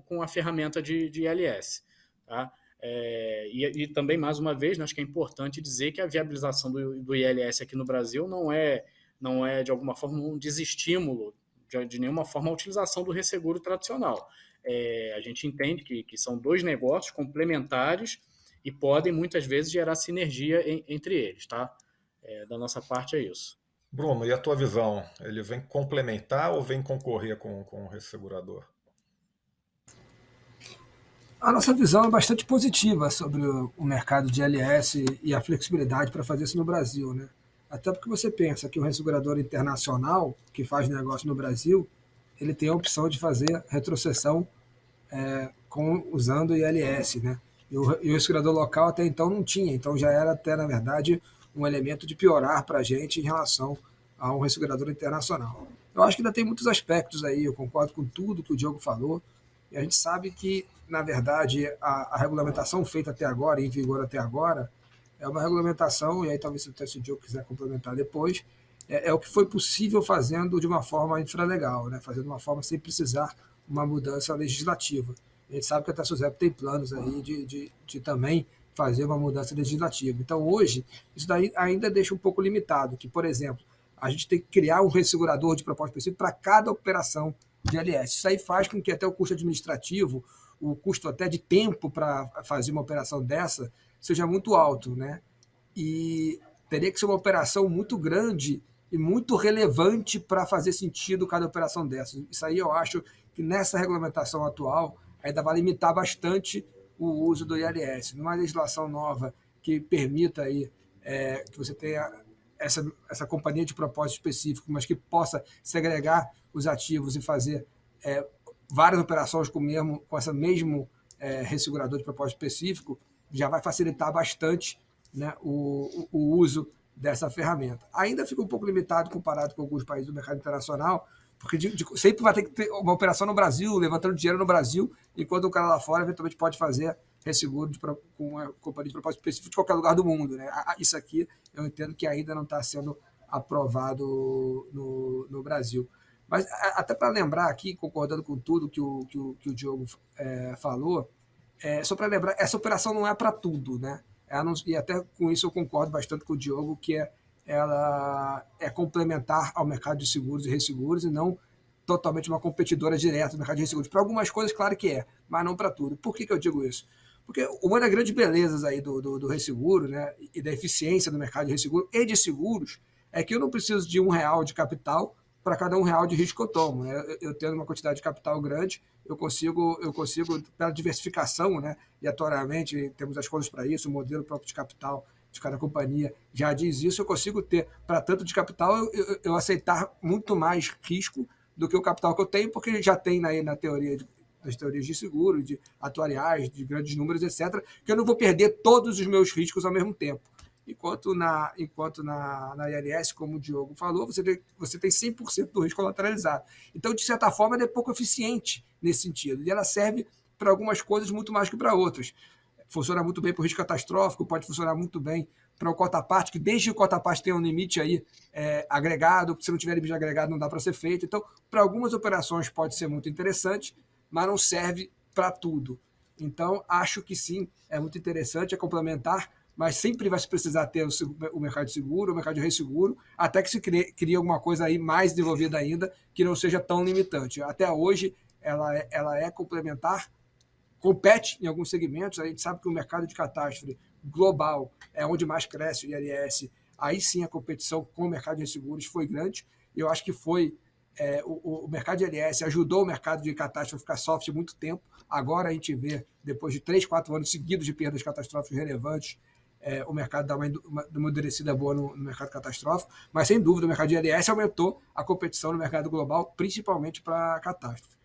com a ferramenta de ILS. Tá? E também, mais uma vez, acho que é importante dizer que a viabilização do ILS aqui no Brasil não é de alguma forma, um desestímulo de nenhuma forma a utilização do resseguro tradicional. A gente entende que são dois negócios complementares e podem, muitas vezes, gerar sinergia entre eles. Tá? Da nossa parte, é isso. Bruno, e a tua visão? Ele vem complementar ou vem concorrer com o ressegurador? A nossa visão é bastante positiva sobre o mercado de LS e a flexibilidade para fazer isso no Brasil, né? Até porque você pensa que o ressegurador internacional que faz negócio no Brasil, ele tem a opção de fazer retrocessão usando o ILS, né? E o ressegurador local até então não tinha, então já era até, na verdade, um elemento de piorar para a gente em relação a um ressegurador internacional. Eu acho que ainda tem muitos aspectos aí, eu concordo com tudo que o Diogo falou, e a gente sabe que, na verdade, a regulamentação feita até agora, em vigor até agora, é uma regulamentação, e aí talvez se o Diogo quiser complementar depois, é o que foi possível fazendo de uma forma infralegal, né? Fazendo de uma forma sem precisar uma mudança legislativa. A gente sabe que a TASUSEP tem planos aí de também fazer uma mudança legislativa. Então, hoje, isso daí ainda deixa um pouco limitado, que, por exemplo, a gente tem que criar um ressegurador de propósito específico para cada operação de LS. Isso aí faz com que até o custo administrativo, o custo até de tempo para fazer uma operação dessa, seja muito alto, né? E teria que ser uma operação muito grande e muito relevante para fazer sentido cada operação dessas. Isso aí eu acho que nessa regulamentação atual ainda vai limitar bastante o uso do ILS. Numa legislação nova que permita aí, que você tenha essa companhia de propósito específico, mas que possa segregar os ativos e fazer várias operações com esse mesmo ressegurador de propósito específico, já vai facilitar bastante, né, o uso dessa ferramenta. Ainda fica um pouco limitado comparado com alguns países do mercado internacional, porque sempre vai ter que ter uma operação no Brasil, levantando dinheiro no Brasil, enquanto o cara lá fora eventualmente pode fazer resseguro com uma companhia de propósito específico de qualquer lugar do mundo, né? Isso aqui eu entendo que ainda não está sendo aprovado no Brasil. Mas até para lembrar aqui, concordando com tudo que o Diogo falou, só para lembrar, essa operação não é para tudo, né? E até com isso eu concordo bastante com o Diogo, que ela é complementar ao mercado de seguros e resseguros e não totalmente uma competidora direta do mercado de resseguros. Para algumas coisas, claro que mas não para tudo. Por que eu digo isso? Porque uma das grandes belezas aí do resseguro, né, e da eficiência do mercado de resseguro e de seguros é que eu não preciso de R$1 de capital para cada R$1 de risco que eu tomo, né? Eu tendo uma quantidade de capital grande, eu consigo pela diversificação, né, e atualmente temos as coisas para isso, o modelo próprio de capital de cada companhia já diz isso, eu consigo ter, para tanto de capital, eu aceitar muito mais risco do que o capital que eu tenho, porque já tem aí na teoria das teorias de seguro, de atuariais, de grandes números, etc., que eu não vou perder todos os meus riscos ao mesmo tempo. Enquanto na ILS, como o Diogo falou, você tem 100% do risco lateralizado. Então, de certa forma, ela é pouco eficiente nesse sentido. E ela serve para algumas coisas muito mais que para outras. Funciona muito bem para o risco catastrófico, pode funcionar muito bem para o cota-parte, que desde que o cota-parte tenha um limite aí agregado, se não tiver limite agregado não dá para ser feito. Então, para algumas operações pode ser muito interessante, mas não serve para tudo. Então, acho que sim, é muito interessante, é complementar, mas sempre vai se precisar ter o mercado de seguro, o mercado de resseguro, até que se crie alguma coisa aí mais desenvolvida ainda, que não seja tão limitante. Até hoje, ela é complementar, compete em alguns segmentos, a gente sabe que o mercado de catástrofe global é onde mais cresce o ILS, aí sim a competição com o mercado de seguros foi grande, eu acho que o mercado de ILS ajudou o mercado de catástrofe a ficar soft muito tempo, agora a gente vê, depois de 3, 4 anos seguidos de perdas catastróficas relevantes, o mercado dá uma endurecida boa no mercado catastrófico, mas sem dúvida o mercado de ILS aumentou a competição no mercado global, principalmente para catástrofe.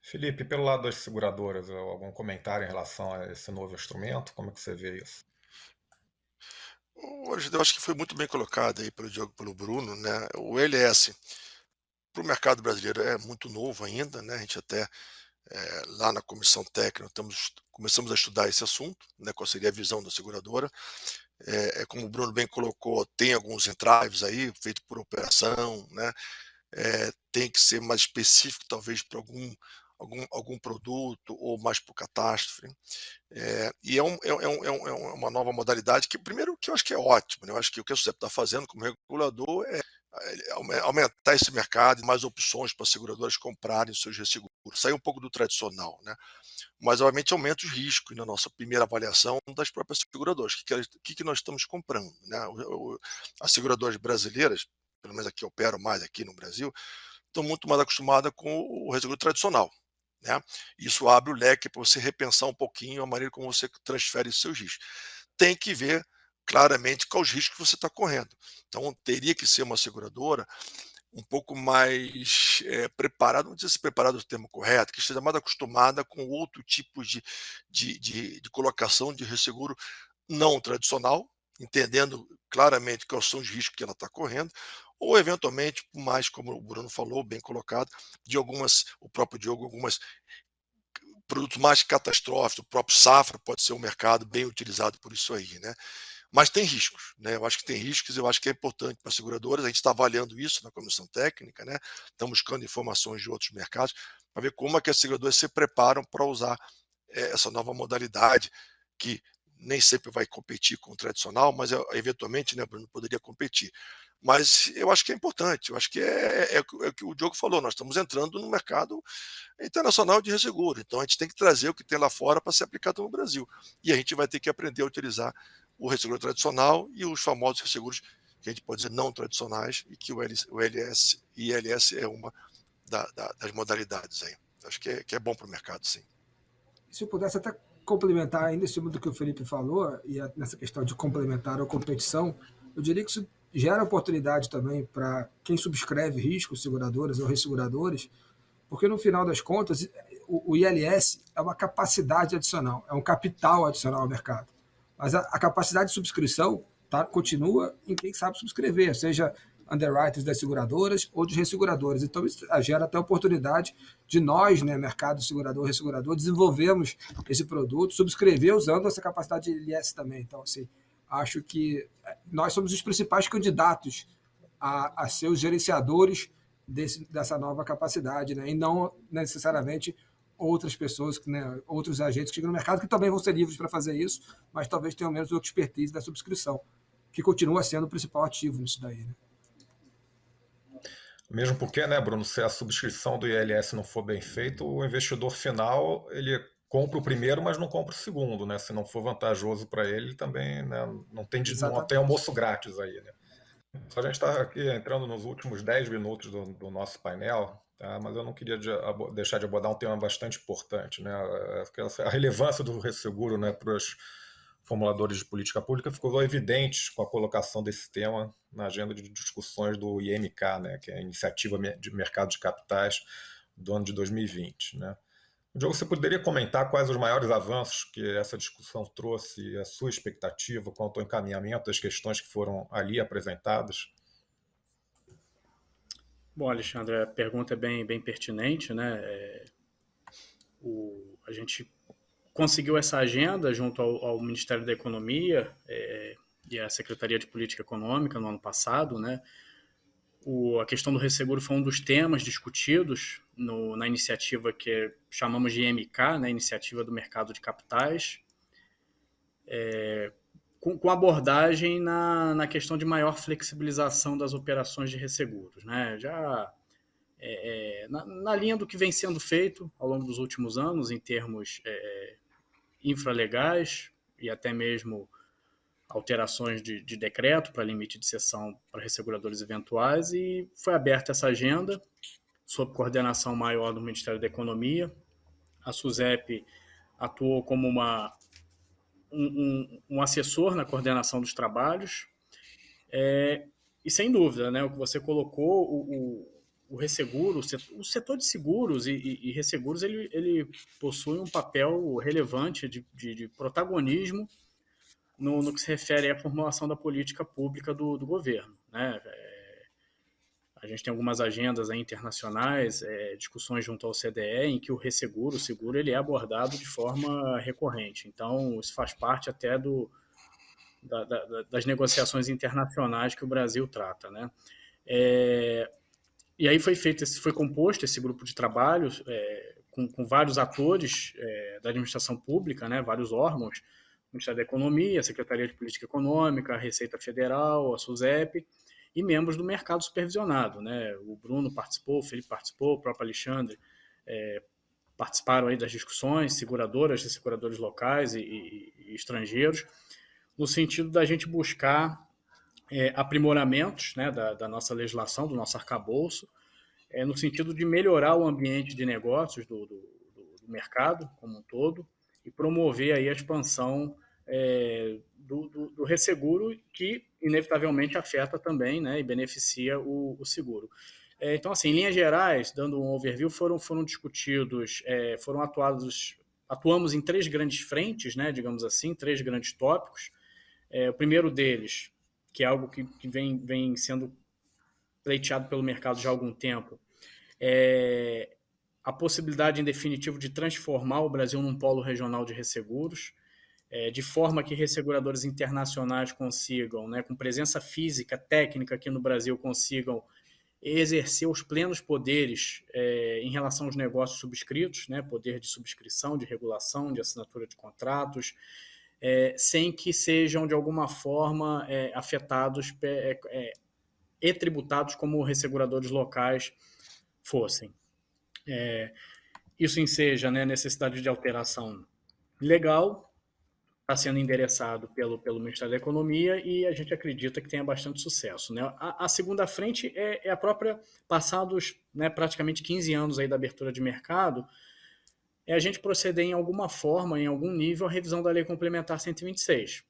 Felipe, pelo lado das seguradoras, algum comentário em relação a esse novo instrumento? Como é que você vê isso? Hoje eu acho que foi muito bem colocado aí pelo Diogo, pelo Bruno, né? O ILS para o mercado brasileiro é muito novo ainda, né? A gente até lá na comissão técnica começamos a estudar esse assunto, né? Qual seria a visão da seguradora. Como o Bruno bem colocou, tem alguns entraves aí, feito por operação, né? Tem que ser mais específico, talvez, para algum produto ou mais por catástrofe. E é uma nova modalidade que, primeiro, que eu acho que é ótimo, né? Eu acho que o que a SUSEP está fazendo como regulador é aumentar esse mercado e mais opções para as seguradoras comprarem os seus resseguros, sair um pouco do tradicional, né? Mas, obviamente, aumenta os riscos na nossa primeira avaliação das próprias seguradoras. O que nós estamos comprando, né? As seguradoras brasileiras, pelo menos aqui operam mais aqui no Brasil, estão muito mais acostumadas com o resseguro tradicional, né? Isso abre o leque para você repensar um pouquinho a maneira como você transfere seus riscos. Tem que ver claramente quais os riscos que você está correndo. Então, teria que ser uma seguradora um pouco mais preparada, não sei se preparada é o termo correto, que esteja mais acostumada com outro tipo de colocação de resseguro não tradicional, entendendo claramente quais são os riscos que ela está correndo, ou eventualmente, mais como o Bruno falou, bem colocado, o próprio Diogo, algumas produtos mais catastróficos, o próprio Safra pode ser um mercado bem utilizado por isso aí, né? Mas tem riscos, né? Eu acho que tem riscos, eu acho que é importante para as seguradoras, a gente está avaliando isso na comissão técnica, né? Estamos buscando informações de outros mercados para ver como é que as seguradoras se preparam para usar essa nova modalidade, que nem sempre vai competir com o tradicional, mas eventualmente, né, Bruno, poderia competir. Mas eu acho que é importante, eu acho que é o que o Diogo falou, nós estamos entrando no mercado internacional de resseguro, então a gente tem que trazer o que tem lá fora para ser aplicado no Brasil. E a gente vai ter que aprender a utilizar o resseguro tradicional e os famosos resseguros que a gente pode dizer não tradicionais, e que o LS e ILS é uma das modalidades aí. Acho que é bom para o mercado, sim. Se eu pudesse até complementar ainda em cima do que o Felipe falou, e nessa questão de complementar a competição, eu diria que isso gera oportunidade também para quem subscreve riscos, seguradoras ou resseguradoras, porque no final das contas, o ILS é uma capacidade adicional, é um capital adicional ao mercado. Mas a capacidade de subscrição continua em quem sabe subscrever, seja underwriters das seguradoras ou dos resseguradores. Então, isso gera até a oportunidade de nós, né, mercado segurador, ressegurador, desenvolvermos esse produto, subscrever usando essa capacidade de ILS também. Então, assim, acho que nós somos os principais candidatos a ser os gerenciadores dessa nova capacidade, né, e não necessariamente outras pessoas, né, outros agentes que chegam no mercado que também vão ser livres para fazer isso, mas talvez tenham menos expertise da subscrição, que continua sendo o principal ativo nisso daí, né? Mesmo porque, né, Bruno, se a subscrição do ILS não for bem feita, o investidor final ele compra o primeiro, mas não compra o segundo, né? Se não for vantajoso para ele, também, né, não tem almoço grátis aí, né? A gente está aqui entrando nos últimos 10 minutos do nosso painel, tá? Mas eu não queria deixar de abordar um tema bastante importante, né? A relevância do resseguro, né, para os formuladores de política pública ficou evidente com a colocação desse tema na agenda de discussões do IMK, né, que é a Iniciativa de Mercado de Capitais do ano de 2020. Né? Diogo, você poderia comentar quais os maiores avanços que essa discussão trouxe e a sua expectativa quanto ao encaminhamento das questões que foram ali apresentadas? Bom, Alexandre, a pergunta é bem pertinente, né? A gente conseguiu essa agenda junto ao Ministério da Economia e à Secretaria de Política Econômica no ano passado, né? A questão do resseguro foi um dos temas discutidos na iniciativa que chamamos de IMK, né? Iniciativa do Mercado de Capitais, com abordagem na questão de maior flexibilização das operações de resseguros, né? Já na linha do que vem sendo feito ao longo dos últimos anos em termos infralegais e até mesmo alterações de decreto para limite de cessão para resseguradores eventuais, e foi aberta essa agenda sob coordenação maior do Ministério da Economia. A SUSEP atuou como um assessor na coordenação dos trabalhos, e sem dúvida, né, o que você colocou, o resseguro, o setor de seguros e resseguros, ele possui um papel relevante de protagonismo no que se refere à formulação da política pública do governo, né? A gente tem algumas agendas internacionais, discussões junto ao CDE, em que o seguro, ele é abordado de forma recorrente. Então, isso faz parte até das negociações internacionais que o Brasil trata, né? E aí foi composto esse grupo de trabalho com vários atores da administração pública, né, vários órgãos, o Ministério da Economia, a Secretaria de Política Econômica, a Receita Federal, a SUSEP, e membros do mercado supervisionado, né? O Bruno participou, o Felipe participou, o próprio Alexandre participaram aí das discussões, seguradoras e seguradores locais e estrangeiros, no sentido da gente buscar aprimoramentos, né, da nossa legislação, do nosso arcabouço, no sentido de melhorar o ambiente de negócios do mercado como um todo e promover aí a expansão do resseguro, que inevitavelmente afeta também, né, e beneficia o seguro. Então, assim, em linhas gerais, dando um overview, foram discutidos, atuamos em 3 grandes frentes, né, digamos assim, 3 grandes tópicos. O primeiro deles, que é algo que vem sendo pleiteado pelo mercado já há algum tempo, é a possibilidade, em definitivo, de transformar o Brasil num polo regional de resseguros, de forma que resseguradores internacionais consigam, né, com presença física, técnica aqui no Brasil, consigam exercer os plenos poderes em relação aos negócios subscritos, né, poder de subscrição, de regulação, de assinatura de contratos, sem que sejam, de alguma forma, afetados e tributados como resseguradores locais fossem. Isso enseja, né, necessidade de alteração legal, está sendo endereçado pelo Ministério da Economia e a gente acredita que tenha bastante sucesso, né? A segunda frente é a própria, passados, né, praticamente 15 anos aí da abertura de mercado, a gente proceder em alguma forma, em algum nível, a revisão da Lei Complementar 126.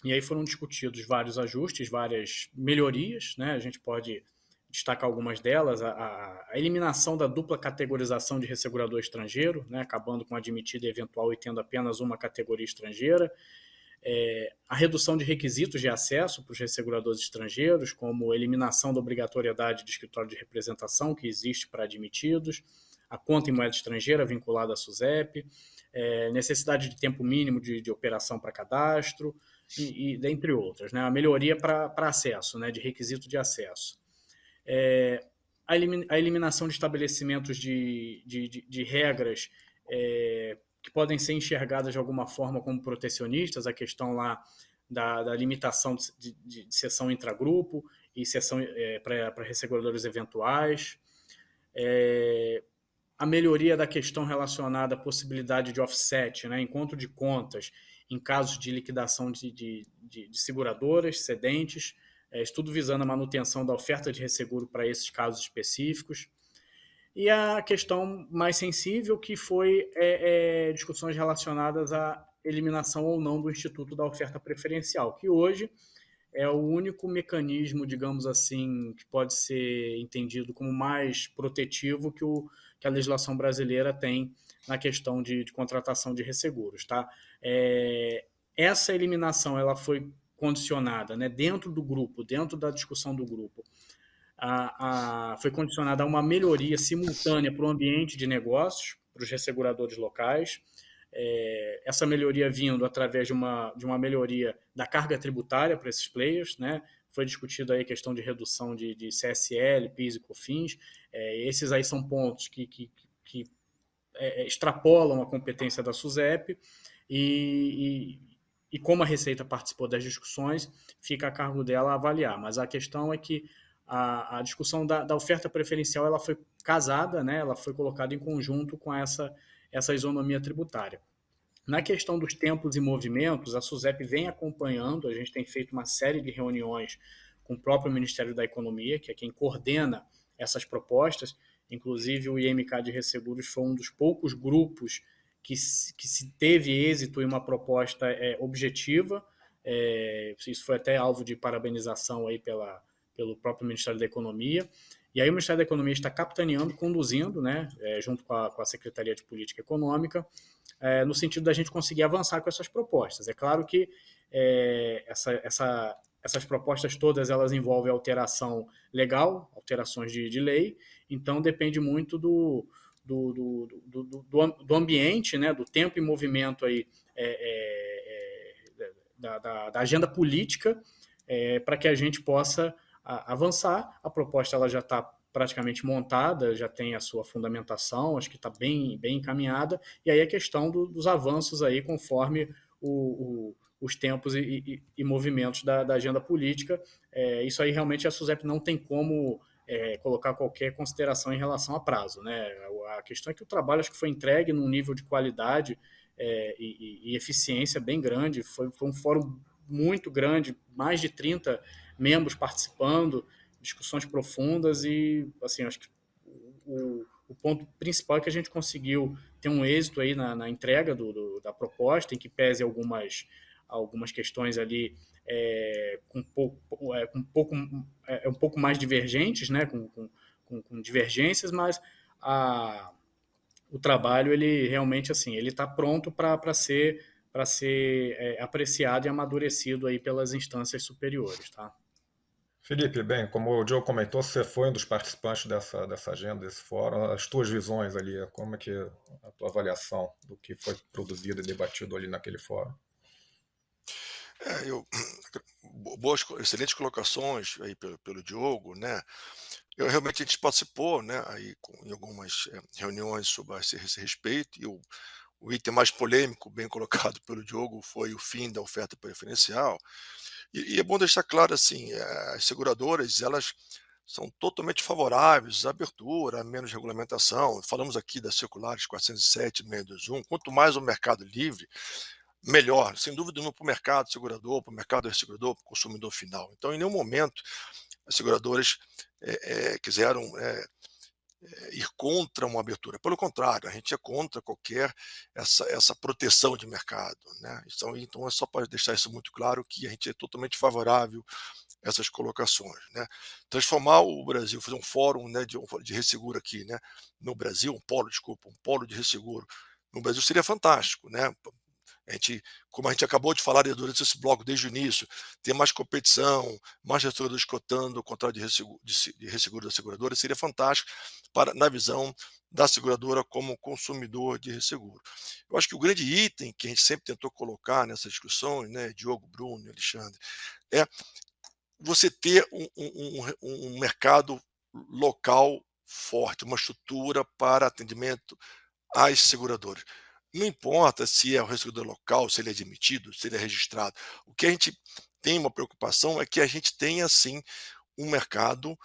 E aí foram discutidos vários ajustes, várias melhorias, né? A gente pode destacar algumas delas, a eliminação da dupla categorização de ressegurador estrangeiro, né, acabando com admitida e eventual e tendo apenas uma categoria estrangeira, a redução de requisitos de acesso para os resseguradores estrangeiros, como eliminação da obrigatoriedade de escritório de representação que existe para admitidos, a conta em moeda estrangeira vinculada à SUSEP, necessidade de tempo mínimo de operação para cadastro, e dentre outras, né, a melhoria para acesso, né, de requisito de acesso. A eliminação de estabelecimentos de regras que podem ser enxergadas de alguma forma como protecionistas, a questão lá da limitação de cessão intragrupo e cessão para resseguradores eventuais, a melhoria da questão relacionada à possibilidade de offset, né, encontro de contas em casos de liquidação de seguradoras, cedentes, estudo visando a manutenção da oferta de resseguro para esses casos específicos. E a questão mais sensível, que foi discussões relacionadas à eliminação ou não do Instituto da Oferta Preferencial, que hoje é o único mecanismo, digamos assim, que pode ser entendido como mais protetivo que a legislação brasileira tem na questão de contratação de resseguros. Tá? Essa eliminação ela foi condicionada, né, dentro do grupo, dentro da discussão do grupo, foi condicionada a uma melhoria simultânea para o ambiente de negócios, para os resseguradores locais, essa melhoria vindo através de uma melhoria da carga tributária para esses players, né? Foi discutida aí a questão de redução de CSL, PIS e COFINS, esses aí são pontos que extrapolam a competência da SUSEP e como a Receita participou das discussões, fica a cargo dela avaliar. Mas a questão é que a discussão da oferta preferencial ela foi casada, né? Ela foi colocada em conjunto com essa isonomia tributária. Na questão dos tempos e movimentos, a SUSEP vem acompanhando, a gente tem feito uma série de reuniões com o próprio Ministério da Economia, que é quem coordena essas propostas, inclusive o IMK de Resseguros foi um dos poucos grupos que se teve êxito em uma proposta objetiva, isso foi até alvo de parabenização aí pelo próprio Ministério da Economia, e aí o Ministério da Economia está capitaneando, conduzindo, né, junto com a Secretaria de Política Econômica, no sentido da gente conseguir avançar com essas propostas. É claro que essas propostas todas elas envolvem alteração legal, alterações de lei, então depende muito do ambiente, né, do tempo e movimento aí, da agenda política, para que a gente possa avançar. A proposta ela já está praticamente montada, já tem a sua fundamentação, acho que está bem encaminhada, e aí a questão dos avanços aí conforme os tempos e movimentos da agenda política. Isso aí realmente a SUSEP não tem como colocar qualquer consideração em relação a prazo, né? A questão é que o trabalho acho que foi entregue num nível de qualidade e eficiência bem grande, foi um fórum muito grande, mais de 30 membros participando, discussões profundas e, assim, acho que o ponto principal é que a gente conseguiu ter um êxito aí na entrega da proposta, em que pese algumas questões ali um pouco mais divergentes, né, com divergências, mas o trabalho ele realmente assim ele está pronto para ser apreciado e amadurecido aí pelas instâncias superiores, tá? Felipe, bem, como o Diogo comentou, você foi um dos participantes dessa agenda, desse fórum. As tuas visões ali, como é que a tua avaliação do que foi produzido e debatido ali naquele fórum? Excelentes colocações aí pelo Diogo, né? Realmente a gente participou, né, aí em algumas reuniões sobre esse respeito, e o item mais polêmico, bem colocado pelo Diogo, foi o fim da oferta preferencial. E é bom deixar claro assim, as seguradoras, elas são totalmente favoráveis à abertura, a menos regulamentação. Falamos aqui das circulares 407 e 621. Quanto mais o mercado livre, melhor, sem dúvida nenhuma, para o mercado segurador, para o mercado ressegurador, para o consumidor final. Então, em nenhum momento, as seguradoras quiseram ir contra uma abertura. Pelo contrário, a gente é contra qualquer essa proteção de mercado, né? Então é só para deixar isso muito claro que a gente é totalmente favorável a essas colocações, né? Transformar o Brasil, fazer um fórum, né, de resseguro aqui, né, no Brasil, um polo de resseguro no Brasil seria fantástico, né? Como a gente acabou de falar durante esse bloco desde o início, ter mais competição, mais resseguradores cotando o contrato de resseguro da seguradora seria fantástico na visão da seguradora como consumidor de resseguro. Eu acho que o grande item que a gente sempre tentou colocar nessas discussões, né, Diogo, Bruno, Alexandre, é você ter um mercado local forte, uma estrutura para atendimento às seguradoras. Não importa se é o ressegurador local, se ele é admitido, se ele é registrado. O que a gente tem uma preocupação é que a gente tenha, sim, um mercado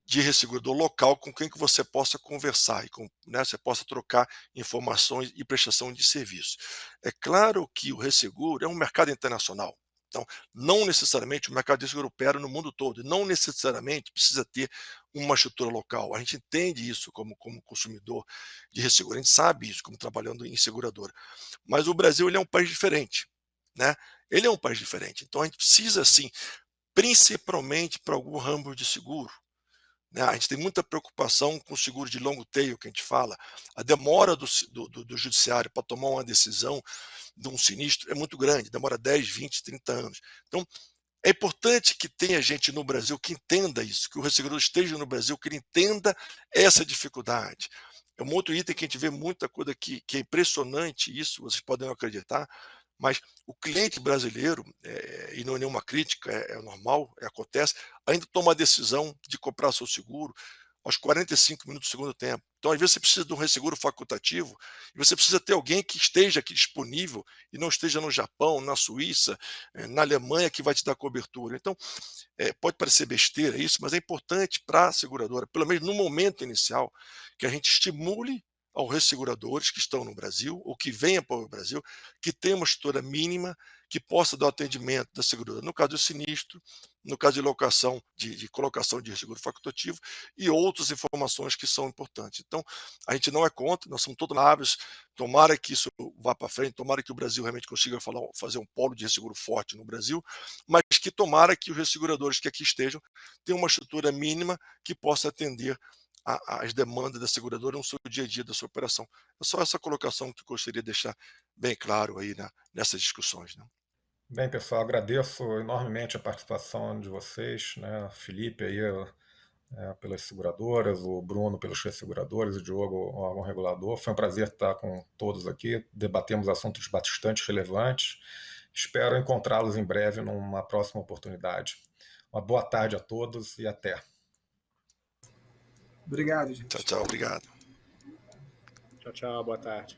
de ressegurador local com quem que você possa conversar e né, você possa trocar informações e prestação de serviço. É claro que o resseguro é um mercado internacional. Então, não necessariamente o mercado de resseguro opera no mundo todo, e não necessariamente precisa ter uma estrutura local. A gente entende isso como consumidor de resseguro, a gente sabe isso como trabalhando em seguradora. Mas o Brasil ele é um país diferente, né? Ele é um país diferente. Então a gente precisa, assim, principalmente para algum ramo de seguro, né? A gente tem muita preocupação com o seguro de longo tail que a gente fala. A demora do judiciário para tomar uma decisão de um sinistro é muito grande, demora 10, 20, 30 anos. Então, é importante que tenha gente no Brasil que entenda isso, que o ressegurador esteja no Brasil, que ele entenda essa dificuldade. É um outro item que a gente vê muita coisa que é impressionante isso, vocês podem não acreditar, mas o cliente brasileiro, e não é nenhuma crítica, é normal, acontece, ainda toma a decisão de comprar seu seguro aos 45 minutos do segundo tempo. Então, às vezes, você precisa de um resseguro facultativo e você precisa ter alguém que esteja aqui disponível e não esteja no Japão, na Suíça, na Alemanha, que vai te dar cobertura. Então, pode parecer besteira isso, mas é importante para a seguradora, pelo menos no momento inicial, que a gente estimule aos resseguradores que estão no Brasil ou que venham para o Brasil, que tenham uma estrutura mínima que possa dar o atendimento da seguradora, no caso do sinistro, no caso de locação, de colocação de seguro facultativo e outras informações que são importantes. Então, a gente não é contra, nós somos todos favoráveis, tomara que isso vá para frente, tomara que o Brasil realmente consiga fazer um polo de resseguro forte no Brasil, mas que tomara que os resseguradores que aqui estejam tenham uma estrutura mínima que possa atender as demandas da seguradora no seu dia a dia da sua operação. É só essa colocação que eu gostaria de deixar bem claro aí nessas discussões, né? Bem, pessoal, agradeço enormemente a participação de vocês, né? Felipe aí pelas seguradoras, o Bruno pelos resseguradores, o Diogo, o órgão regulador. Foi um prazer estar com todos aqui, debatemos assuntos bastante relevantes. Espero encontrá-los em breve numa próxima oportunidade. Uma boa tarde a todos e até. Obrigado, gente. Tchau, tchau. Obrigado. Tchau, tchau. Boa tarde.